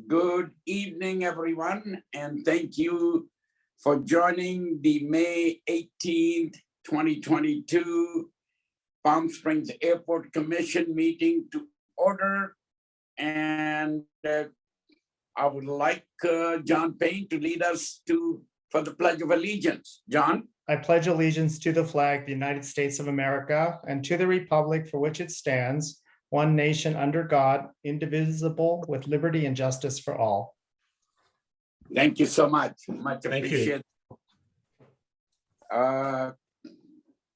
Good evening, everyone, and thank you for joining the May 18th, 2022 Palm Springs Airport Commission meeting to order. And I would like John Payne to lead us for the Pledge of Allegiance. John? I pledge allegiance to the flag of the United States of America and to the republic for which it stands, one nation under God, indivisible, with liberty and justice for all. Thank you so much. Much Thank appreciated.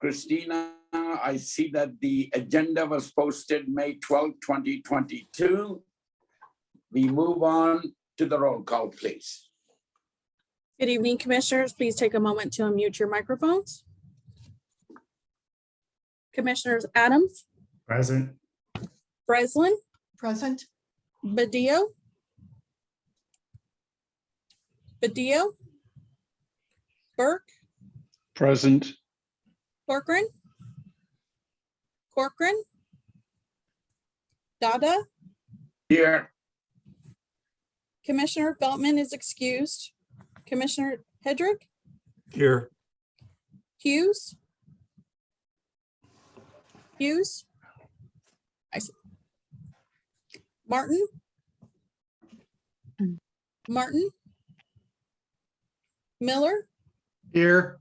Christina, I see that the agenda was posted May 12, 2022. We move on to the roll call, please. Good evening, Commissioners. Please take a moment to unmute your microphones. Commissioners Adams, Present. Breslin, Present. Badillo, Burke, Present. Corcoran, Dada. Here, Commissioner Feltman is excused. Commissioner Hedrick, Here. Hughes. I see. Martin. Miller, Here.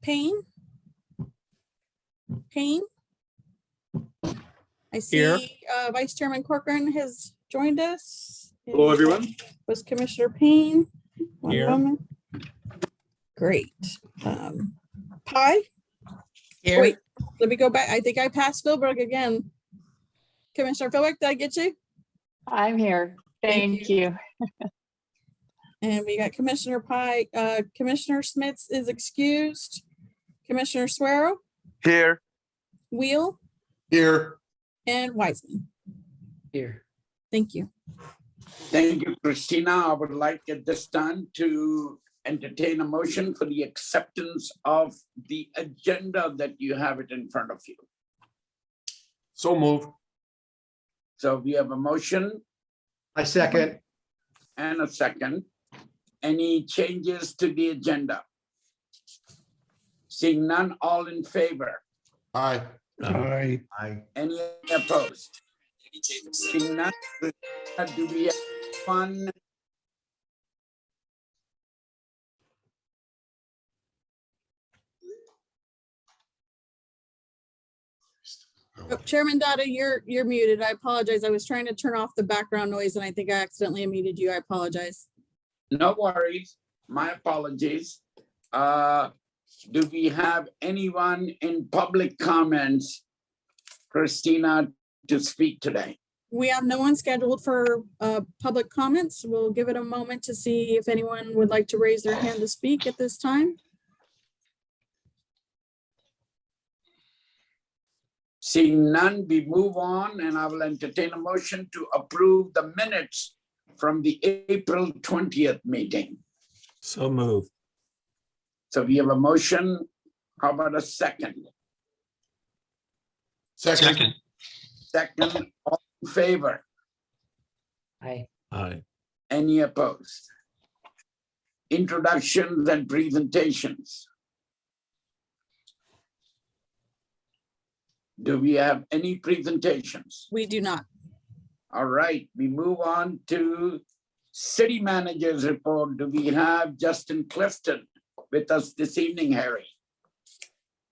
Payne. I Here. see Vice Chairman Corcoran has joined us. Hello, everyone. Was Commissioner Payne. One Here. moment. Great. Pie. Here. Wait, let me go back. I think I passed Philbrook again. Commissioner Philbrook, did I get you? I'm here. Thank you. And we got Commissioner Pie. Commissioner Smits is excused. Commissioner Suero, Here. Wheel, Here. and Wiseman. Here. Thank you. thank you, Christina. I would like at this time to entertain a motion for the acceptance of the agenda that you have it in front of you. So move. So we have a motion I second. and a second. Any changes to the agenda? Seeing none, all in favor? Aye. Aye. Aye. Any opposed? Seeing none, do we have one? Oh, Chairman Dada, you're muted. I apologize. I was trying to turn off the background noise and I think I accidentally muted you. I apologize. No worries. My apologies. Do we have anyone in public comments, Christina, to speak today? We have no one scheduled for public comments. We'll give it a moment to see if anyone would like to raise their hand to speak at this time. Seeing none, we move on, and I will entertain a motion to approve the minutes from the April 20th meeting. So move. So we have a motion. How about a second? Second. Second, all in favor? Aye. Any opposed? Introductions and presentations. Do we have any presentations? We do not. All right, we move on to city manager's report. Do we have Justin Clifton with us this evening, Harry?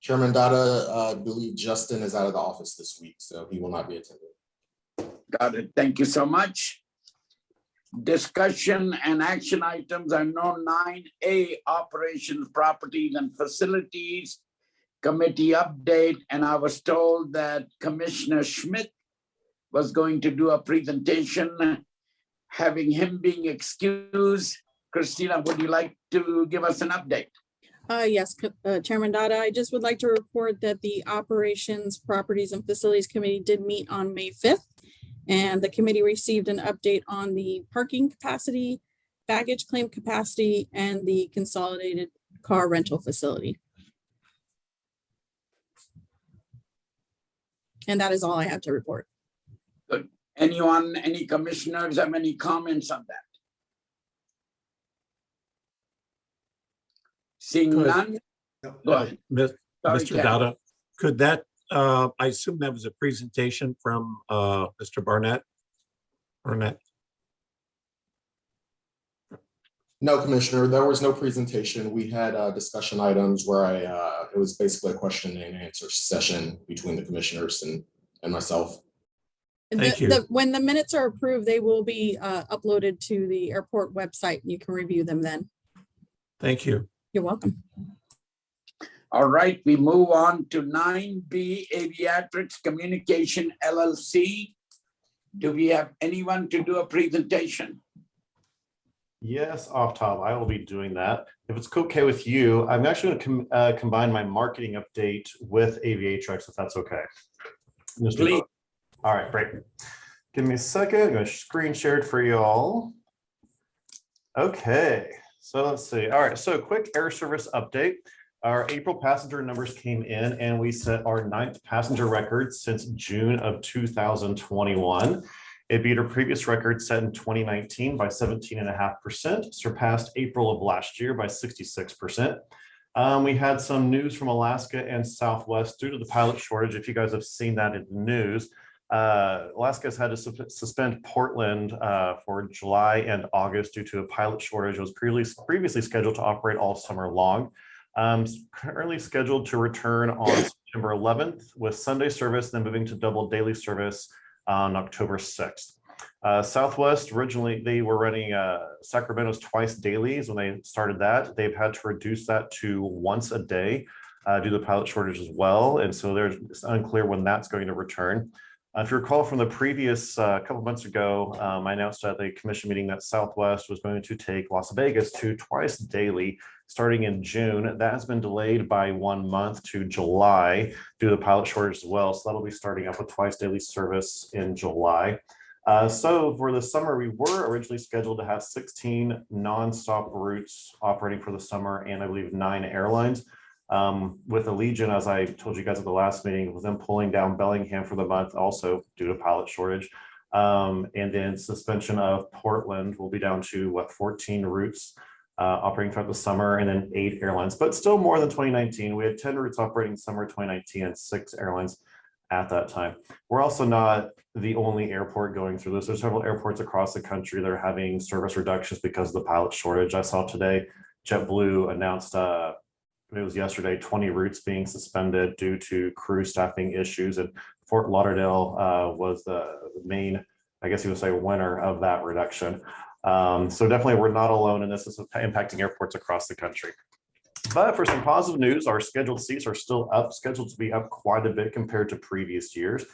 Chairman Dada, I believe Justin is out of the office this week, so he will not be attending. Got it. Thank you so much. Discussion and action items are now 9A, operations, properties and facilities committee update. And I was told that Commissioner Schmidt was going to do a presentation, having him being excused. Christina, would you like to give us an update? Yes, Chairman Dada, I just would like to report that the Operations, Properties and Facilities Committee did meet on May 5th. And the committee received an update on the parking capacity, baggage claim capacity, and the consolidated car rental facility. And that is all I have to report. Good. Anyone, any commissioners have any comments on that? Seeing Good. none? Go ahead. Sorry, Mr. Ken. Dada, could that, I assume that was a presentation from Mr. Barnett? Barnett, No, Commissioner, there was no presentation. We had discussion items where it was basically a question and answer session between the commissioners and myself. Thank you. When the minutes are approved, they will be uploaded to the airport website. You can review them then. thank you. You're welcome. All right, we move on to 9B Aviatrix Communication LLC. Do we have anyone to do a presentation? Yes, off top, I will be doing that. If it's okay with you, I'm actually going to combine my marketing update with Aviatrix, if that's okay. Please. All right, great. Give me a second. I'm going to screen share it for y'all. Okay, so let's see. All right, so quick air service update. Our April passenger numbers came in and we set our 9th passenger record since June of 2021. It beat our previous record set in 2019 by 17.5%, surpassed April of last year by 66%. We had some news from Alaska and Southwest due to the pilot shortage. If you guys have seen that in the news, Alaska has had to suspend Portland for July and August due to a pilot shortage. It was previously scheduled to operate all summer long. Currently scheduled to return on September 11th with Sunday service, then moving to double daily service on October 6th. Southwest, originally they were running Sacramento's twice dailies when they started that. They've had to reduce that to once a day due to the pilot shortage as well. And so it's unclear when that's going to return. If you recall from the previous couple months ago, I announced at the commission meeting that Southwest was going to take Las Vegas to twice daily starting in June. That has been delayed by 1 month to July due to the pilot shortage as well. So that'll be starting up with twice daily service in July. So for the summer, we were originally scheduled to have 16 nonstop routes operating for the summer, and I believe 9 airlines. With Allegiant, as I told you guys at the last meeting, with them pulling down Bellingham for the month, also due to pilot shortage. And then suspension of Portland will be down to 14 routes operating throughout the summer, and then 8 airlines, but still more than 2019. We had 10 routes operating summer 2019 and 6 airlines at that time. We're also not the only airport going through this. There's several airports across the country that are having service reductions because of the pilot shortage. I saw today JetBlue announced it was yesterday, 20 routes being suspended due to crew staffing issues, and Fort Lauderdale was the main, I guess you would say, winner of that reduction. So definitely we're not alone in this. This is impacting airports across the country. But for some positive news, our scheduled seats are still up, scheduled to be up quite a bit compared to previous years.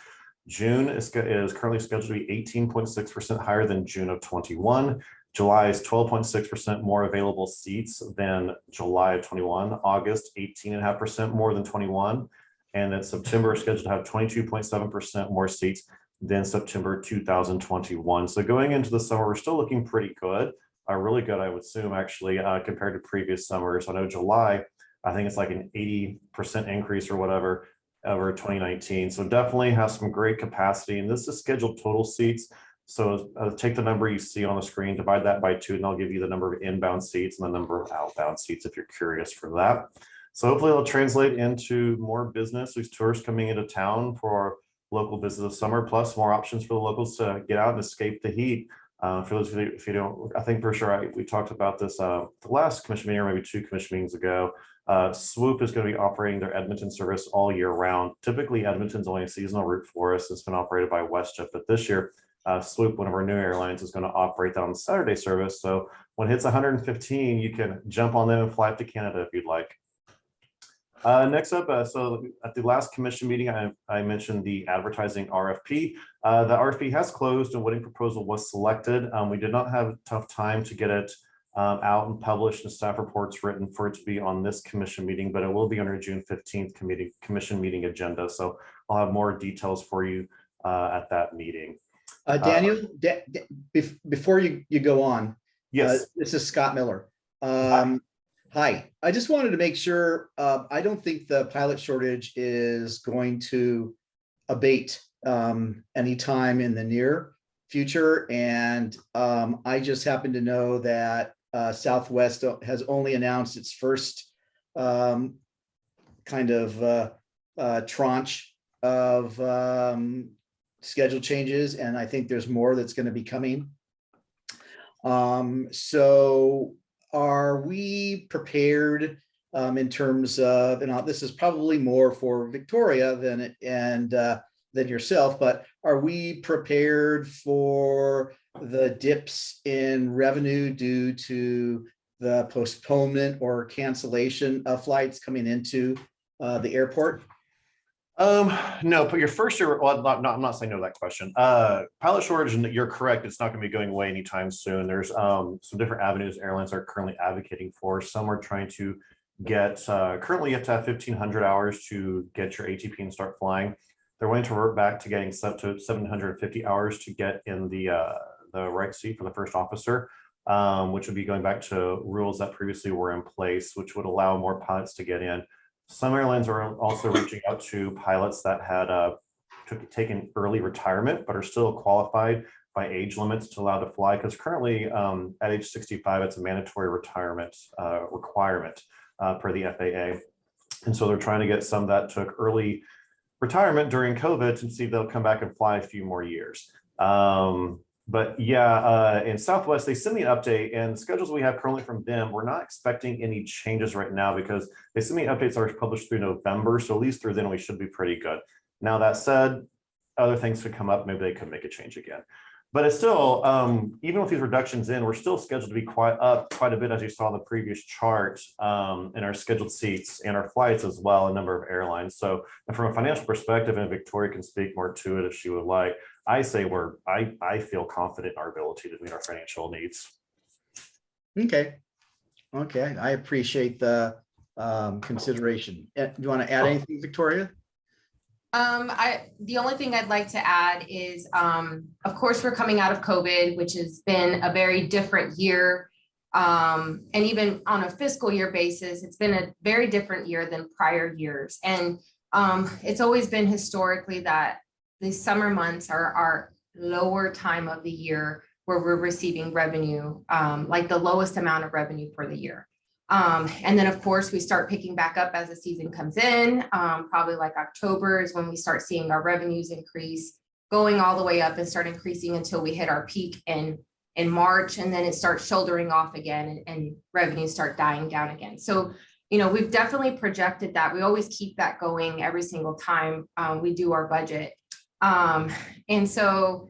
June is currently scheduled to be 18.6% higher than June of 21. July is 12.6% more available seats than July of 21. August, 18.5% more than 21. And then September is scheduled to have 22.7% more seats than September 2021. So going into the summer, we're still looking pretty good. Really good, I would assume, actually, compared to previous summers. I know July, I think it's like an 80% increase or whatever over 2019. So definitely has some great capacity. And this is scheduled total seats. So take the number you see on the screen, divide that by 2, and I'll give you the number of inbound seats and the number of outbound seats if you're curious for that. So hopefully it'll translate into more business, these tourists coming into town for local business this summer, plus more options for the locals to get out and escape the heat. For those of you, if you don't, I think for sure we talked about this the last commission meeting or maybe 2 commission meetings ago. Swoop is going to be operating their Edmonton service all year round. Typically, Edmonton's only a seasonal route for us. It's been operated by WestJet, but this year, Swoop, one of our new airlines, is going to operate that on Saturday service. So when it hits 115, you can jump on them and fly up to Canada if you'd like. Next up, so at the last commission meeting, I mentioned the advertising RFP. The RFP has closed and winning proposal was selected. We did not have tough time to get it out and published and staff reports written for it to be on this commission meeting, but it will be on our June 15th commission meeting agenda. So I'll have more details for you at that meeting. Daniel, before you go on, Yes. this is Scott Miller. Hi, I just wanted to make sure, I don't think the pilot shortage is going to abate anytime in the near. future. And I just happen to know that Southwest has only announced its first kind of tranche of schedule changes, and I think there's more that's going to be coming. So are we prepared in terms of, and this is probably more for Victoria than yourself, but are we prepared for the dips in revenue due to the postponement or cancellation of flights coming into the airport? No, but your first year, well, I'm not saying no to that question. Pilot shortage, and you're correct, it's not going to be going away anytime soon. There's some different avenues airlines are currently advocating for. Some are trying to get, currently you have to have 1,500 hours to get your ATP and start flying. They're willing to revert back to getting up to 750 hours to get in the right seat for the first officer, which would be going back to rules that previously were in place, which would allow more pilots to get in. Some airlines are also reaching out to pilots that had taken early retirement, but are still qualified by age limits to allow to fly. Because currently at age 65, it's a mandatory retirement requirement per the FAA. And so they're trying to get some that took early retirement during COVID to see if they'll come back and fly a few more years. But yeah, in Southwest, they send me an update, and the schedules we have currently from them, we're not expecting any changes right now because they send me updates that are published through November. So at least through then we should be pretty good. Now that said, other things could come up. Maybe they could make a change again. But it's still, even with these reductions in, we're still scheduled to be quite a bit, as you saw in the previous chart, in our scheduled seats and our flights as well, a number of airlines. So and from a financial perspective, and Victoria can speak more to it if she would like, I say I feel confident in our ability to meet our financial needs. Okay. I appreciate the consideration. Do you want to add anything, Victoria? The only thing I'd like to add is, of course, we're coming out of COVID, which has been a very different year. And even on a fiscal year basis, it's been a very different year than prior years. And it's always been historically that the summer months are our lower time of the year where we're receiving revenue, like the lowest amount of revenue for the year. And then of course we start picking back up as the season comes in, probably like October is when we start seeing our revenues increase, going all the way up and start increasing until we hit our peak in March, and then it starts shouldering off again and revenues start dying down again. So, you know, we've definitely projected that. We always keep that going every single time we do our budget. And so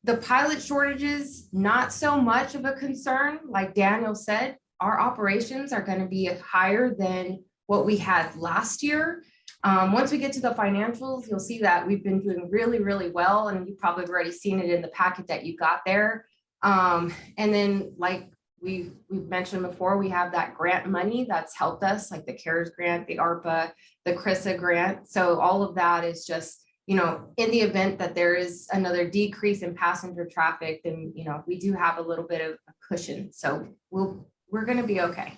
the pilot shortages, not so much of a concern. Like Daniel said, our operations are going to be higher than what we had last year. Once we get to the financials, you'll see that we've been doing really, really well. And you've probably already seen it in the packet that you got there. And then like we've mentioned before, we have that grant money that's helped us, like the CARES grant, the ARPA, the CRISA grant. So all of that is just, you know, in the event that there is another decrease in passenger traffic, then, you know, we do have a little bit of a cushion. So we're going to be okay.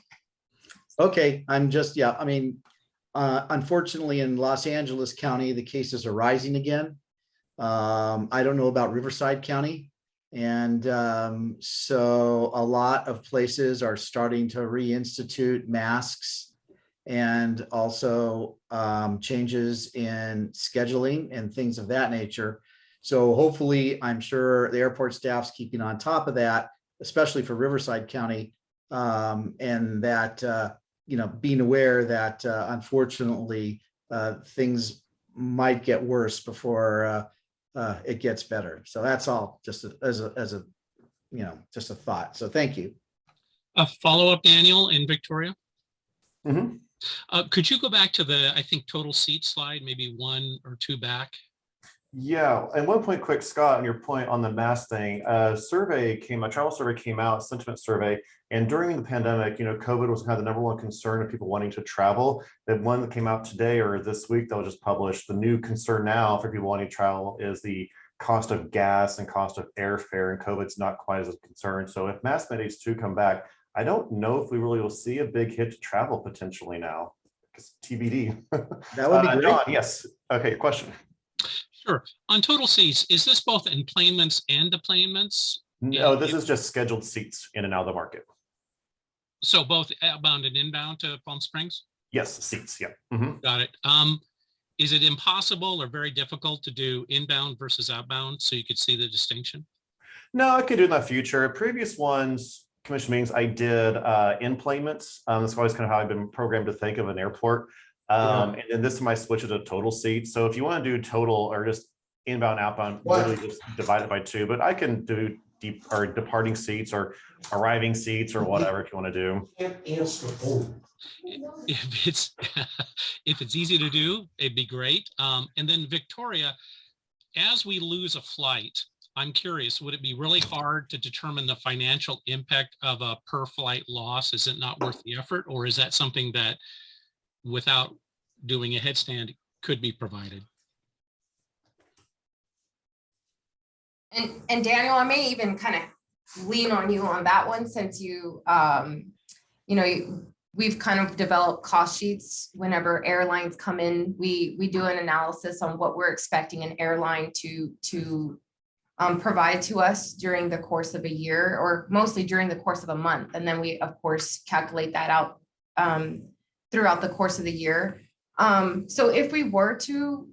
Okay, I'm just, yeah, I mean, unfortunately in Los Angeles County, the cases are rising again. I don't know about Riverside County. And so a lot of places are starting to reinstitute masks and also changes in scheduling and things of that nature. So hopefully, I'm sure the airport staff's keeping on top of that, especially for Riverside County, and that, you know, being aware that unfortunately things might get worse before it gets better. So that's all, just as a you know, just a thought. So thank you. A follow-up, Daniel and Victoria. Mm-hmm. Could you go back to the, I think, total seat slide, maybe one or two back? Yeah, and one point quick, Scott, on your point on the mask thing, a travel survey came out, sentiment survey, and during the pandemic, you know, COVID was kind of the number one concern of people wanting to travel. The one that came out today or this week that was just published, the new concern now for people wanting to travel is the cost of gas and cost of airfare, and COVID's not quite as a concern. So if mask mandates do come back, I don't know if we really will see a big hit to travel potentially now, because TBD. That would be great. John, yes. Okay, question. Sure. On total seats, is this both enplanements and deplanements? No, this is just scheduled seats in and out of the market. So both outbound and inbound to Palm Springs? Yes, seats, yeah. Mhm. Got it. Is it impossible or very difficult to do inbound versus outbound so you could see the distinction? No, I could do in the future. Previous ones, commission meetings, I did enplanements. That's always kind of how I've been programmed to think of an airport. And then this time I switched it to total seats. So if you want to do total or just inbound, outbound, literally just divide it by 2, but I can do deep or departing seats or arriving seats or whatever if you want to do. If it's if it's easy to do, it'd be great. And then Victoria, as we lose a flight, I'm curious, would it be really hard to determine the financial impact of a per flight loss? Is it not worth the effort? Or is that something that without doing a headstand could be provided? And Daniel, I may even kind of lean on you on that one since you, we've kind of developed cost sheets whenever airlines come in. We do an analysis on what we're expecting an airline to provide to us during the course of a year, or mostly during the course of a month. And then we, of course, calculate that out throughout the course of the year. So if we were to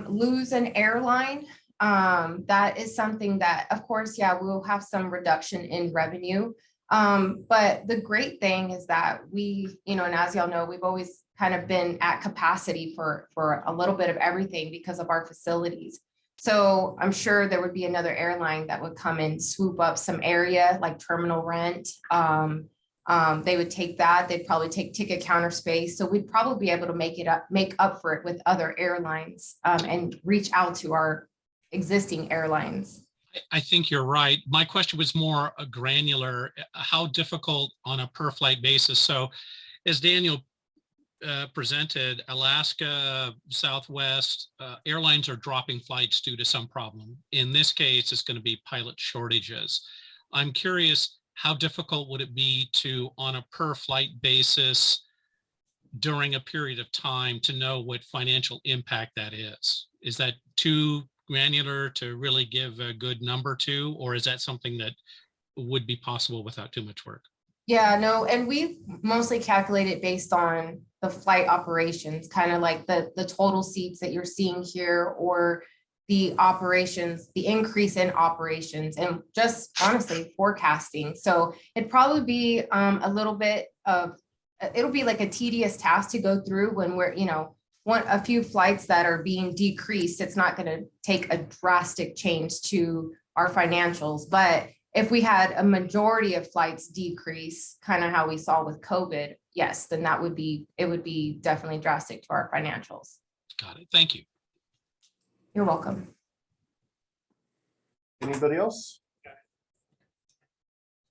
lose an airline, that is something that, of course, yeah, we'll have some reduction in revenue. But the great thing is that we, and as y'all know, we've always kind of been at capacity for a little bit of everything because of our facilities. So I'm sure there would be another airline that would come and swoop up some area like terminal rent. They would take that. They'd probably take ticket counter space. So we'd probably be able to make up for it with other airlines and reach out to our existing airlines. I think you're right. My question was more granular. How difficult on a per flight basis? So as Daniel presented, Alaska, Southwest, airlines are dropping flights due to some problem. In this case, it's going to be pilot shortages. I'm curious, how difficult would it be to, on a per flight basis during a period of time, to know what financial impact that is? Is that too granular to really give a good number to, or is that something that would be possible without too much work? Yeah, no, and we've mostly calculated based on the flight operations, kind of like the total seats that you're seeing here, or the operations, the increase in operations, and just honestly forecasting. So it'd probably be a little bit of, it'll be like a tedious task to go through when we're, a few flights that are being decreased. It's not going to take a drastic change to our financials, but if we had a majority of flights decrease, kind of how we saw with COVID, yes, then it would be definitely drastic to our financials. Got it. Thank you. You're welcome. Anybody else?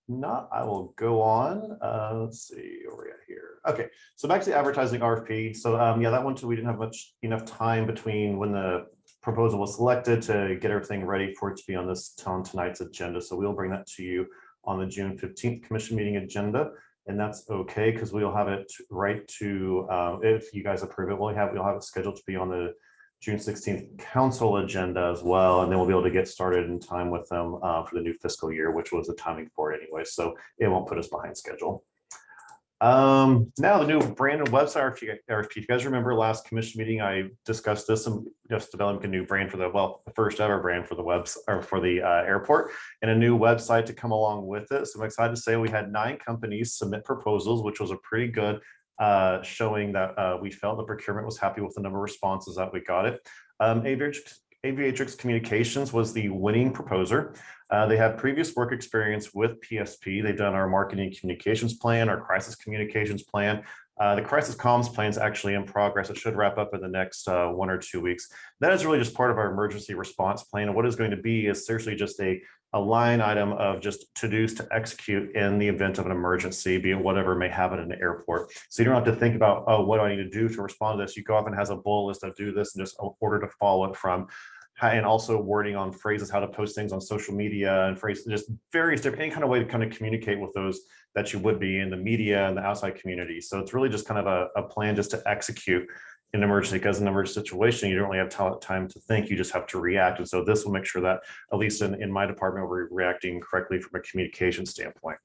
Not, I will go on. Let's see where we're at here. Okay, so back to the advertising RFP. So yeah, that one too, we didn't have enough time between when the proposal was selected to get everything ready for it to be on tonight's agenda. So we'll bring that to you on the June 15th commission meeting agenda. And that's okay, because we'll have it right to, if you guys approve it, we'll have it scheduled to be on the June 16th council agenda as well. And then we'll be able to get started in time with them for the new fiscal year, which was the timing for it anyway. So it won't put us behind schedule. Now the new brand and website RFP. If you guys remember last commission meeting, I discussed this and just developing a new brand for the first ever brand for the airport, and a new website to come along with it. So I'm excited to say we had 9 companies submit proposals, which was a pretty good showing that we felt the procurement was happy with the number of responses that we got it. Aviatrix Communications was the winning proposer. They have previous work experience with PSP. They've done our marketing communications plan, our crisis communications plan. The crisis comms plan is actually in progress. It should wrap up in the next 1 or 2 weeks. That is really just part of our emergency response plan. And what is going to be is seriously just a line item of just to-dos to execute in the event of an emergency, be it whatever may happen in the airport. So you don't have to think about, oh, what do I need to do to respond to this? You go off and has a bullet list of do this and just order to follow it from. And also wording on phrases, how to post things on social media and phrases, just various different, any kind of way to kind of communicate with those that you would be in the media and the outside community. So it's really just kind of a plan just to execute in emergency, because in an emergency situation, you don't really have time to think, you just have to react. And so this will make sure that, at least in my department, we're reacting correctly from a communication standpoint.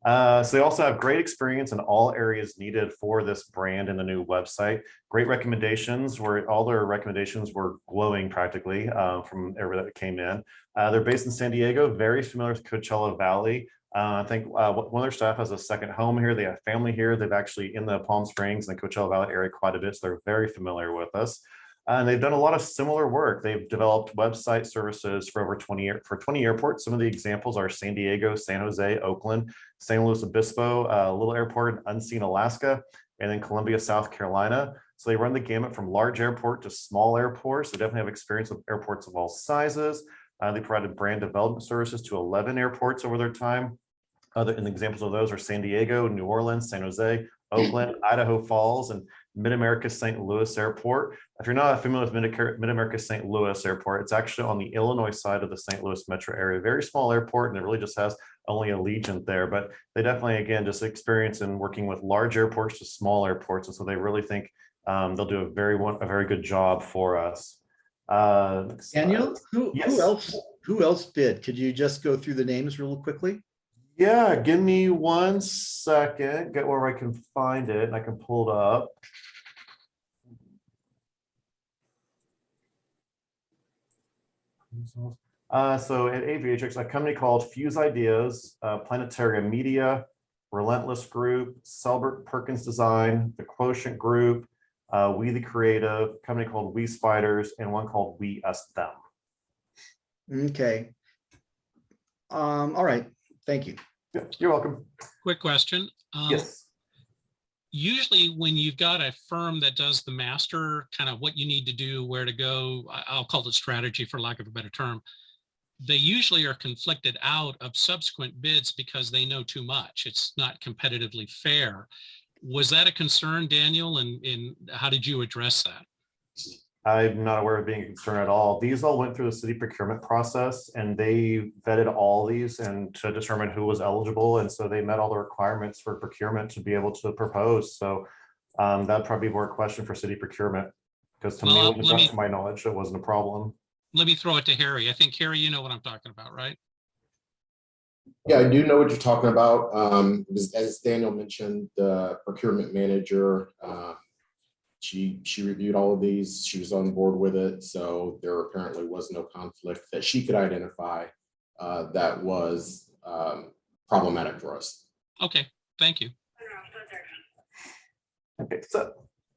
So they also have great experience in all areas needed for this brand and the new website. Great recommendations, where all their recommendations were glowing practically from everyone that came in. They're based in San Diego, very familiar with Coachella Valley. I think one of their staff has a second home here. They have family here. They've actually in the Palm Springs and the Coachella Valley area quite a bit. So they're very familiar with us. And they've done a lot of similar work. They've developed website services for over 20 airports. Some of the examples are San Diego, San Jose, Oakland, San Luis Obispo, Little Airport in Unseen, Alaska, and then Columbia, South Carolina. So they run the gamut from large airport to small airports. They definitely have experience with airports of all sizes. They provided brand development services to 11 airports over their time. And examples of those are San Diego, New Orleans, San Jose, Oakland, Idaho Falls, and Mid-America St. Louis Airport. If you're not familiar with Mid-America St. Louis Airport, it's actually on the Illinois side of the St. Louis metro area. Very small airport, and it really just has only Allegiant there. But they definitely, again, just experience in working with large airports to small airports. And so they really think they'll do a very good job for us. Daniel, Yes. who else bid? Could you just go through the names real quickly? Yeah, give me 1 second, get where I can find it, and I can pull it up. So at Aviatrix, a company called Fuse Ideas, Planetaria Media, Relentless Group, Selbert Perkins Design, the Quotient Group, We the Creative, a company called We Spiders, and one called We Us Them. Okay. All right, thank you. Yeah, you're welcome. Quick question. Yes. Usually when you've got a firm that does the master, kind of what you need to do, where to go, I'll call it strategy for lack of a better term, they usually are conflicted out of subsequent bids because they know too much. It's not competitively fair. Was that a concern, Daniel? And how did you address that? I'm not aware of being a concern at all. These all went through the city procurement process, and they vetted all these and to determine who was eligible. And so they met all the requirements for procurement to be able to propose. So that'd probably be more a question for city procurement, because to to my knowledge, it wasn't a problem. Let me throw it to Harry. I think, Harry, you know what I'm talking about, right? Yeah, I do know what you're talking about. As Daniel mentioned, the procurement manager, she reviewed all of these. She was on board with it. So there apparently was no conflict that she could identify that was problematic for us. Okay, thank you. Okay, so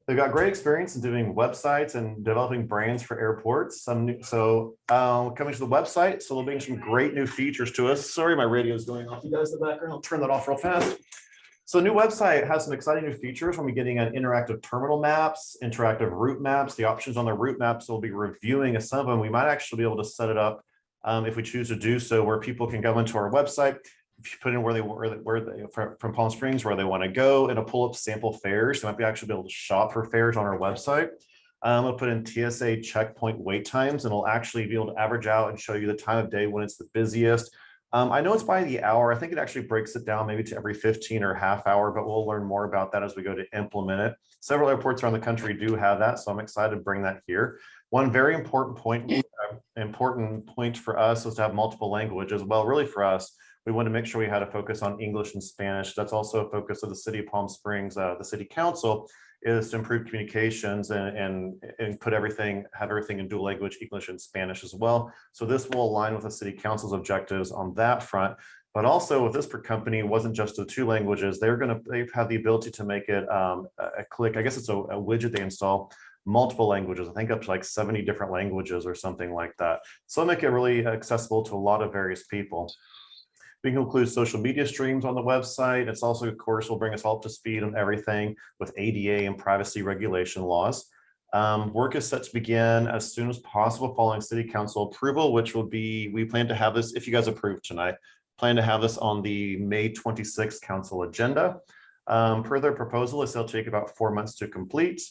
they've got great experience in doing websites and developing brands for airports. Coming to the website, so they'll bring some great new features to us. Sorry, my radio is going off. You guys in the background, I'll turn that off real fast. So the new website has some exciting new features. We'll be getting an interactive terminal maps, interactive route maps. The options on the route maps, we'll be reviewing some of them. We might actually be able to set it up if we choose to do so, where people can go into our website. If you put in where they from Palm Springs, where they want to go, it'll pull up sample fares. They might actually be able to shop for fares on our website. We'll put in TSA checkpoint wait times, and it'll actually be able to average out and show you the time of day when it's the busiest. I know it's by the hour. I think it actually breaks it down maybe to every 15 or half hour, but we'll learn more about that as we go to implement it. Several airports around the country do have that, so I'm excited to bring that here. One very important point for us was to have multiple languages. Well, really for us, we wanted to make sure we had a focus on English and Spanish. That's also a focus of the city of Palm Springs, the city council, is to improve communications and have everything in dual language, English and Spanish as well. So this will align with the city council's objectives on that front. But also with this company, it wasn't just the 2 languages. They've had the ability to make it a click. I guess it's a widget they install, multiple languages. I think up to like 70 different languages or something like that. So make it really accessible to a lot of various people. We can include social media streams on the website. It's also, of course, will bring us all up to speed on everything with ADA and privacy regulation laws. Work is set to begin as soon as possible following city council approval, which will be, we plan to have this, if you guys approve tonight, plan to have this on the May 26th council agenda. Per their proposal, it'll take about 4 months to complete.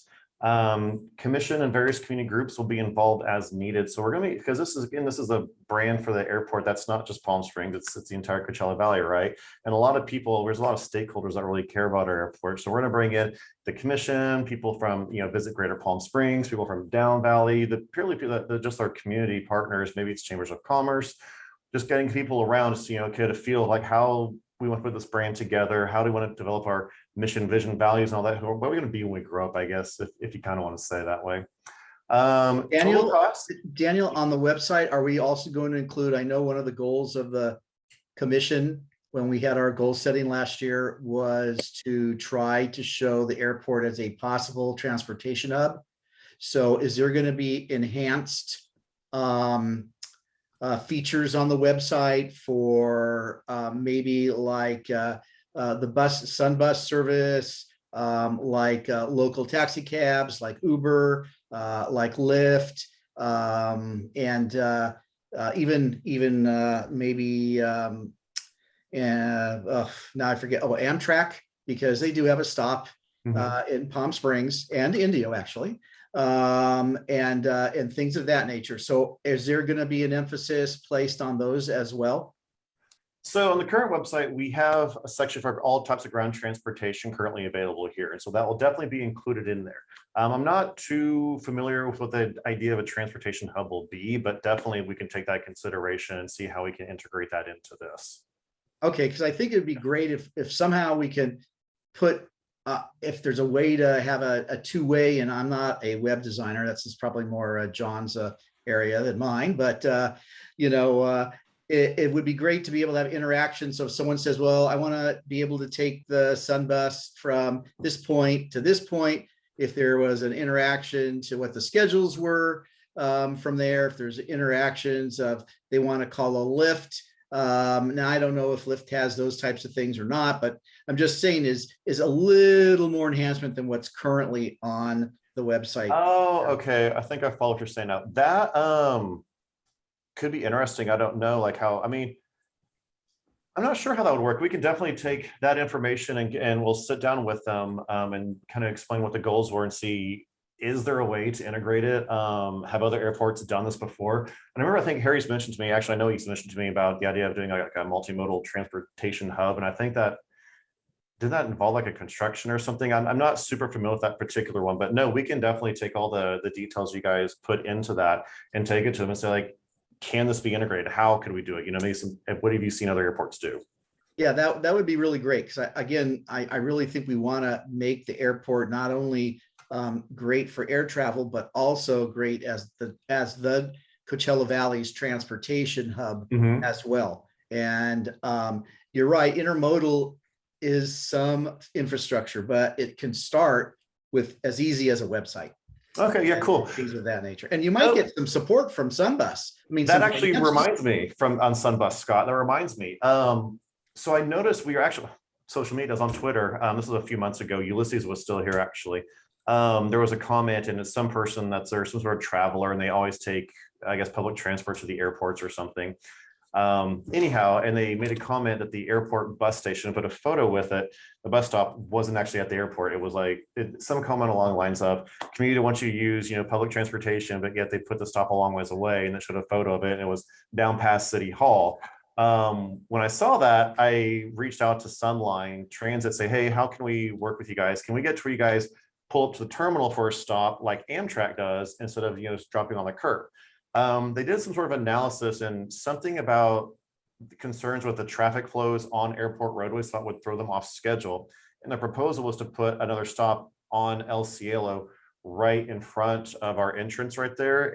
Commission and various community groups will be involved as needed. So we're going to be, because this is a brand for the airport. That's not just Palm Springs, it's the entire Coachella Valley, right? And a lot of people, there's a lot of stakeholders that really care about our airport. So we're going to bring in the commission, people from, Visit Greater Palm Springs, people from Down Valley, the purely people that just our community partners, maybe it's chambers of commerce, just getting people around to feel like how we want to put this brand together. How do we want to develop our mission, vision, values, and all that? What are we going to be when we grow up, I guess, if you kind of want to say it that way. Total cost? Daniel, on the website, are we also going to include, I know one of the goals of the commission when we had our goal setting last year was to try to show the airport as a possible transportation hub. So is there going to be enhanced features on the website for maybe like the sun bus service, like local taxi cabs, like Uber, like Lyft, and even maybe now I forget. Oh, Amtrak, because they do have a stop in Palm Springs and Indio actually. And things of that nature. So is there going to be an emphasis placed on those as well? So on the current website, we have a section for all types of ground transportation currently available here. And so that will definitely be included in there. I'm not too familiar with what the idea of a transportation hub will be, but definitely we can take that consideration and see how we can integrate that into this. Okay, because I think it'd be great if somehow we can put if there's a way to have a two-way, and I'm not a web designer, that's just probably more John's area than mine, but it would be great to be able to have interaction. So if someone says, well, I want to be able to take the Sun bus from this point to this point, if there was an interaction to what the schedules were from there, if there's interactions of they want to call a Lyft. Now I don't know if Lyft has those types of things or not, but I'm just saying is a little more enhancement than what's currently on the website. Oh, okay. I think I follow what you're saying now. That could be interesting. I don't know, I'm not sure how that would work. We can definitely take that information and we'll sit down with them and kind of explain what the goals were and see, is there a way to integrate it? Have other airports done this before? And I remember, I think Harry's mentioned to me, actually, I know he's mentioned to me about the idea of doing like a multimodal transportation hub. And I think did that involve like a construction or something? I'm not super familiar with that particular one, but no, we can definitely take all the details you guys put into that and take it to them and say like, can this be integrated? How could we do it? Maybe what have you seen other airports do? Yeah, that would be really great. Because I really think we want to make the airport not only great for air travel, but also great as the Coachella Valley's transportation hub as well. And you're right, intermodal is some infrastructure, but it can start with as easy as a website. Okay, yeah, cool. Things of that nature. And you might get some support from Sunbus. I mean, that actually reminds me on Sunbus, Scott, that reminds me. So I noticed we are actually, social media is on Twitter. This was a few months ago. Ulysses was still here actually. There was a comment and it's some person that's there, some sort of traveler, and they always take, I guess, public transport to the airports or something. Anyhow, and they made a comment that the airport bus station, put a photo with it. The bus stop wasn't actually at the airport. It was like some comment along the lines of community wants you to use, public transportation, but yet they put the stop a long ways away, and it showed a photo of it, and it was down past City Hall. When I saw that, I reached out to Sunline Transit, say, hey, how can we work with you guys? Can we get to where you guys pull up to the terminal for a stop like Amtrak does instead of just dropping on the curb? They did some sort of analysis and something about concerns with the traffic flows on airport roadways that would throw them off schedule. And the proposal was to put another stop on El Cielo right in front of our entrance right there,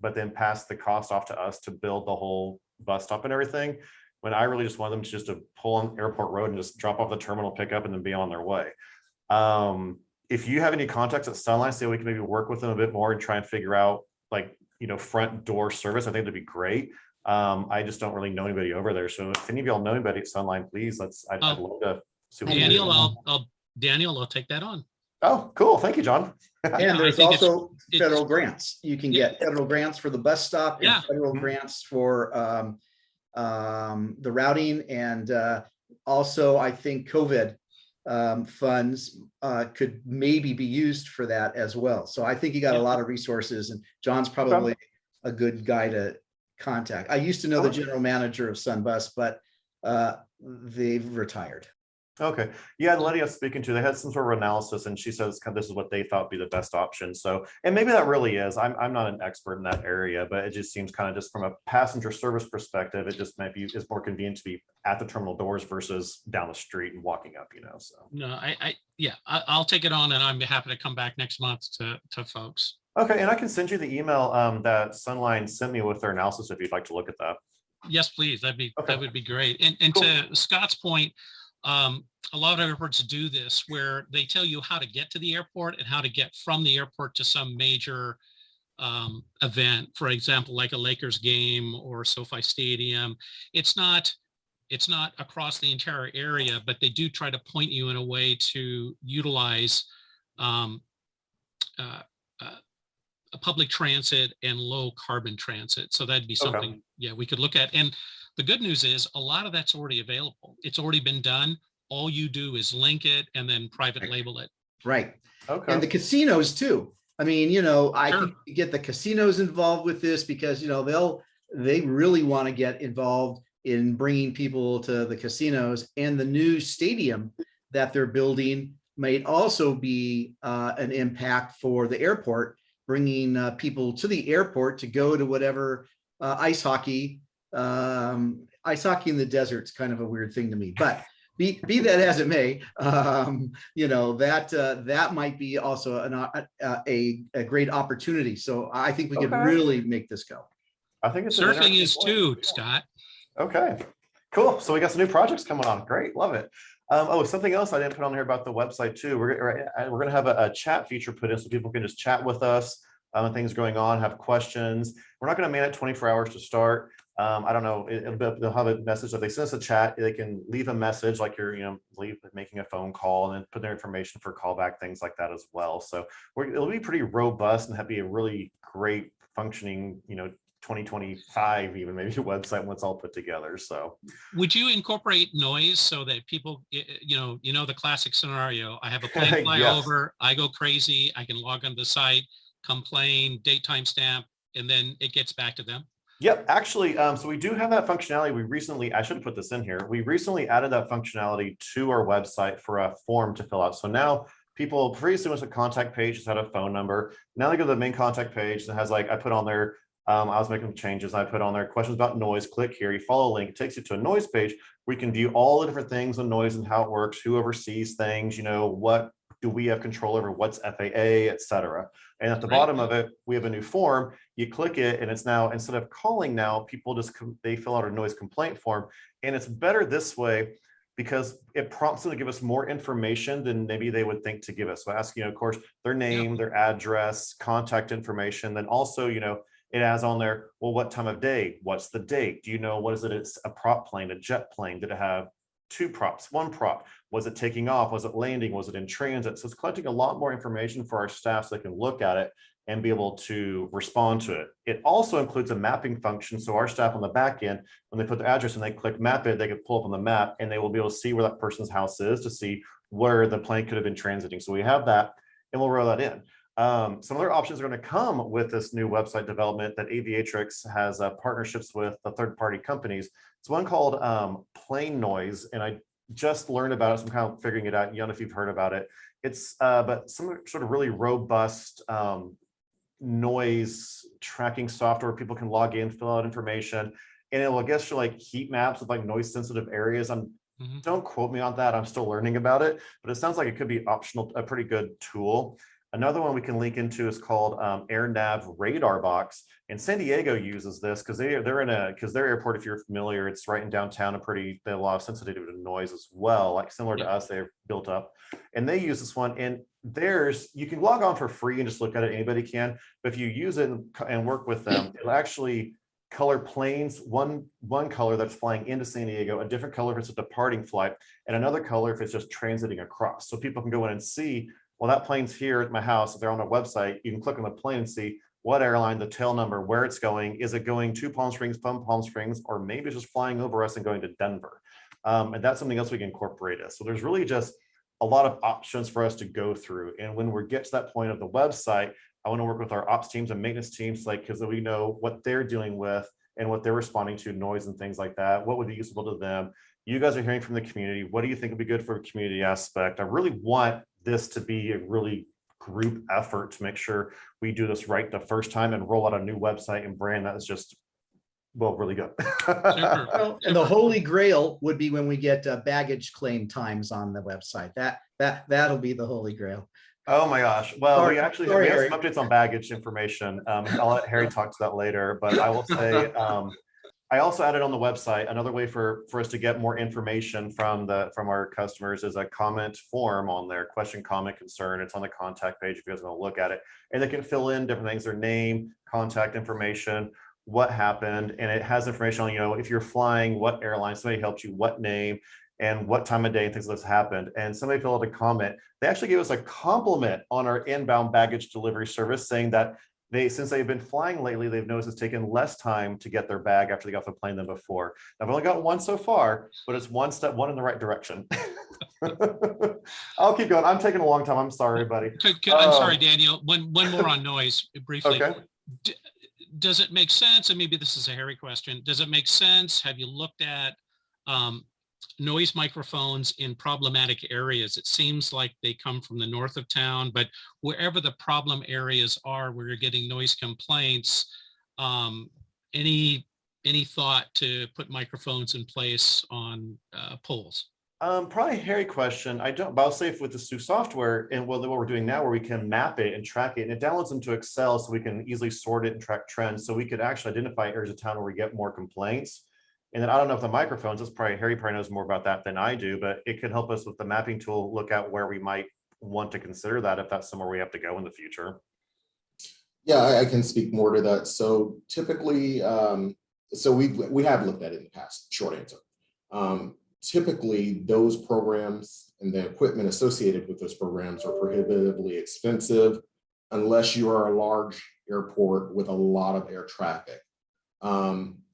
but then pass the cost off to us to build the whole bus stop and everything. When I really just want them to pull on Airport Road and just drop off the terminal, pick up, and then be on their way. If you have any contacts at Sunline, say we can maybe work with them a bit more and try and figure out front door service, I think that'd be great. I just don't really know anybody over there. So if any of y'all know anybody at Sunline, please, I'd love to see what Daniel, I'll take that on. Oh, cool. Thank you, John. And there's also federal grants. You can get federal grants for the bus stop and federal grants for the routing. And also, I think COVID funds could maybe be used for that as well. So I think you got a lot of resources, and John's probably a good guy to contact. I used to know the general manager of Sunbus, but they've retired. Okay, yeah, the lady I was speaking to, they had some sort of analysis, and she says this is what they thought would be the best option. So, and maybe that really is. I'm not an expert in that area, but it just seems kind of just from a passenger service perspective, it just might be is more convenient to be at the terminal doors versus down the street and walking up. So No, I'll take it on, and I'm happy to come back next month to folks. okay, and I can send you the email that Sunline sent me with their analysis if you'd like to look at that. Yes, please. That would be great. And Cool. to Scott's point, a lot of airports do this where they tell you how to get to the airport and how to get from the airport to some major event, for example, like a Lakers game or SoFi Stadium. It's not across the entire area, but they do try to point you in a way to utilize a public transit and low carbon transit. So that'd be something, we could look at. And the good news is a lot of that's already available. It's already been done. All you do is link it and then private label it. Right. Okay. And the casinos too. I mean, I Sure. think you get the casinos involved with this because, they really want to get involved in bringing people to the casinos, and the new stadium that they're building might also be an impact for the airport, bringing people to the airport to go to whatever ice hockey. Ice hockey in the desert's kind of a weird thing to me, but be that as it may, that might be also a great opportunity. So I think we could really make this go. I think it's Surfing is too, Scott. Okay, cool. So we got some new projects coming on. Great, love it. Something else I didn't put on here about the website too. We're going to have a chat feature put in so people can just chat with us on things going on, have questions. We're not going to man it 24 hours to start. I don't know. They'll have a message that they send us a chat. They can leave a message like you're, making a phone call, and then put their information for callback, things like that as well. So it'll be pretty robust and be a really great functioning, 2025 even maybe a website once all put together. So would you incorporate noise so that people, the classic scenario, I have a plane fly Yes. over, I go crazy, I can log on the site, complain, date, time stamp, and then it gets back to them? Yep, actually, so we do have that functionality. I should put this in here. We recently added that functionality to our website for a form to fill out. So now people previously went to the contact page, just had a phone number. Now they go to the main contact page that has I put on there, I was making changes. I put on there questions about noise, click here, you follow a link, it takes you to a noise page. We can view all the different things on noise and how it works, who oversees things, what do we have control over, what's FAA, et cetera. And at the bottom of it, we have a new form. You click it, and it's now, instead of calling now, people they fill out a noise complaint form. And it's better this way because it prompts them to give us more information than maybe they would think to give us. So asking, of course, their name, their address, contact information, then also, it has on there, well, what time of day? What's the date? Do you know what is it? It's a prop plane, a jet plane. Did it have 2 props, 1 prop? Was it taking off? Was it landing? Was it in transit? So it's collecting a lot more information for our staff so they can look at it and be able to respond to it. It also includes a mapping function. So our staff on the back end, when they put the address and they click map it, they can pull up on the map and they will be able to see where that person's house is to see where the plane could have been transiting. So we have that and we'll roll that in. Some other options are going to come with this new website development that Aviatrix has partnerships with the third-party companies. It's one called Plane Noise, and I just learned about it, so I'm kind of figuring it out. You don't know if you've heard about it. It's but some sort of really robust noise tracking software. People can log in, fill out information, and it will show heat maps of noise sensitive areas. Don't quote me on that. I'm still learning about it, but it sounds like it could be optional, a pretty good tool. Another one we can link into is called AirNav Radar Box, and San Diego uses this because their airport, if you're familiar, it's right in downtown, they have a lot of sensitivity to noise as well, similar to us, they're built up, and they use this one. And theirs, you can log on for free and just look at it, anybody can, but if you use it and work with them, it'll actually color planes, one color that's flying into San Diego, a different color if it's a departing flight, and another color if it's just transiting across. So people can go in and see, well, that plane's here at my house. If they're on a website, you can click on the plane and see what airline, the tail number, where it's going. Is it going to Palm Springs, or maybe it's just flying over us and going to Denver? And that's something else we can incorporate. So there's really just a lot of options for us to go through. And when we get to that point of the website, I want to work with our ops teams and maintenance teams, like, because we know what they're dealing with and what they're responding to, noise and things like that, what would be useful to them. You guys are hearing from the community. What do you think would be good for a community aspect? I really want this to be a really group effort to make sure we do this right the first time and roll out a new website and brand that is just, well, really good. Super. Well, and the holy grail would be when we get baggage claim times on the website. That'll be the holy grail. Oh my gosh. Well, Sorry- we actually sorry, we have Harry. some updates on baggage information. I'll let Harry talk to that later, but I will say, I also added on the website, another way for us to get more information from our customers is a comment form on there, question, comment, concern. It's on the contact page if you guys want to look at it. And they can fill in different things, their name, contact information, what happened. And it has information on, you know, if you're flying, what airline, somebody helped you, what name, and what time of day and things that's happened. And somebody filled out a comment. They actually gave us a compliment on our inbound baggage delivery service, saying that since they've been flying lately, they've noticed it's taken less time to get their bag after they got off the plane than before. I've only got one so far, but it's one in the right direction. I'll keep going. I'm taking a long time. I'm sorry, buddy. I'm sorry, Daniel. One more on noise briefly. Okay. Does it make sense? And maybe this is a Harry question. Does it make sense? Have you looked at noise microphones in problematic areas? It seems like they come from the north of town, but wherever the problem areas are where you're getting noise complaints, any thought to put microphones in place on poles? Probably a Harry question. I don't, but I'll say with the Sioux software and what we're doing now, where we can map it and track it, and it downloads into Excel so we can easily sort it and track trends. So we could actually identify areas of town where we get more complaints. And then I don't know if the microphones, it's probably Harry probably knows more about that than I do, but it could help us with the mapping tool, look at where we might want to consider that if that's somewhere we have to go in the future. Yeah, I can speak more to that. So typically, so we have looked at it in the past, short answer. Typically, those programs and the equipment associated with those programs are prohibitively expensive unless you are a large airport with a lot of air traffic.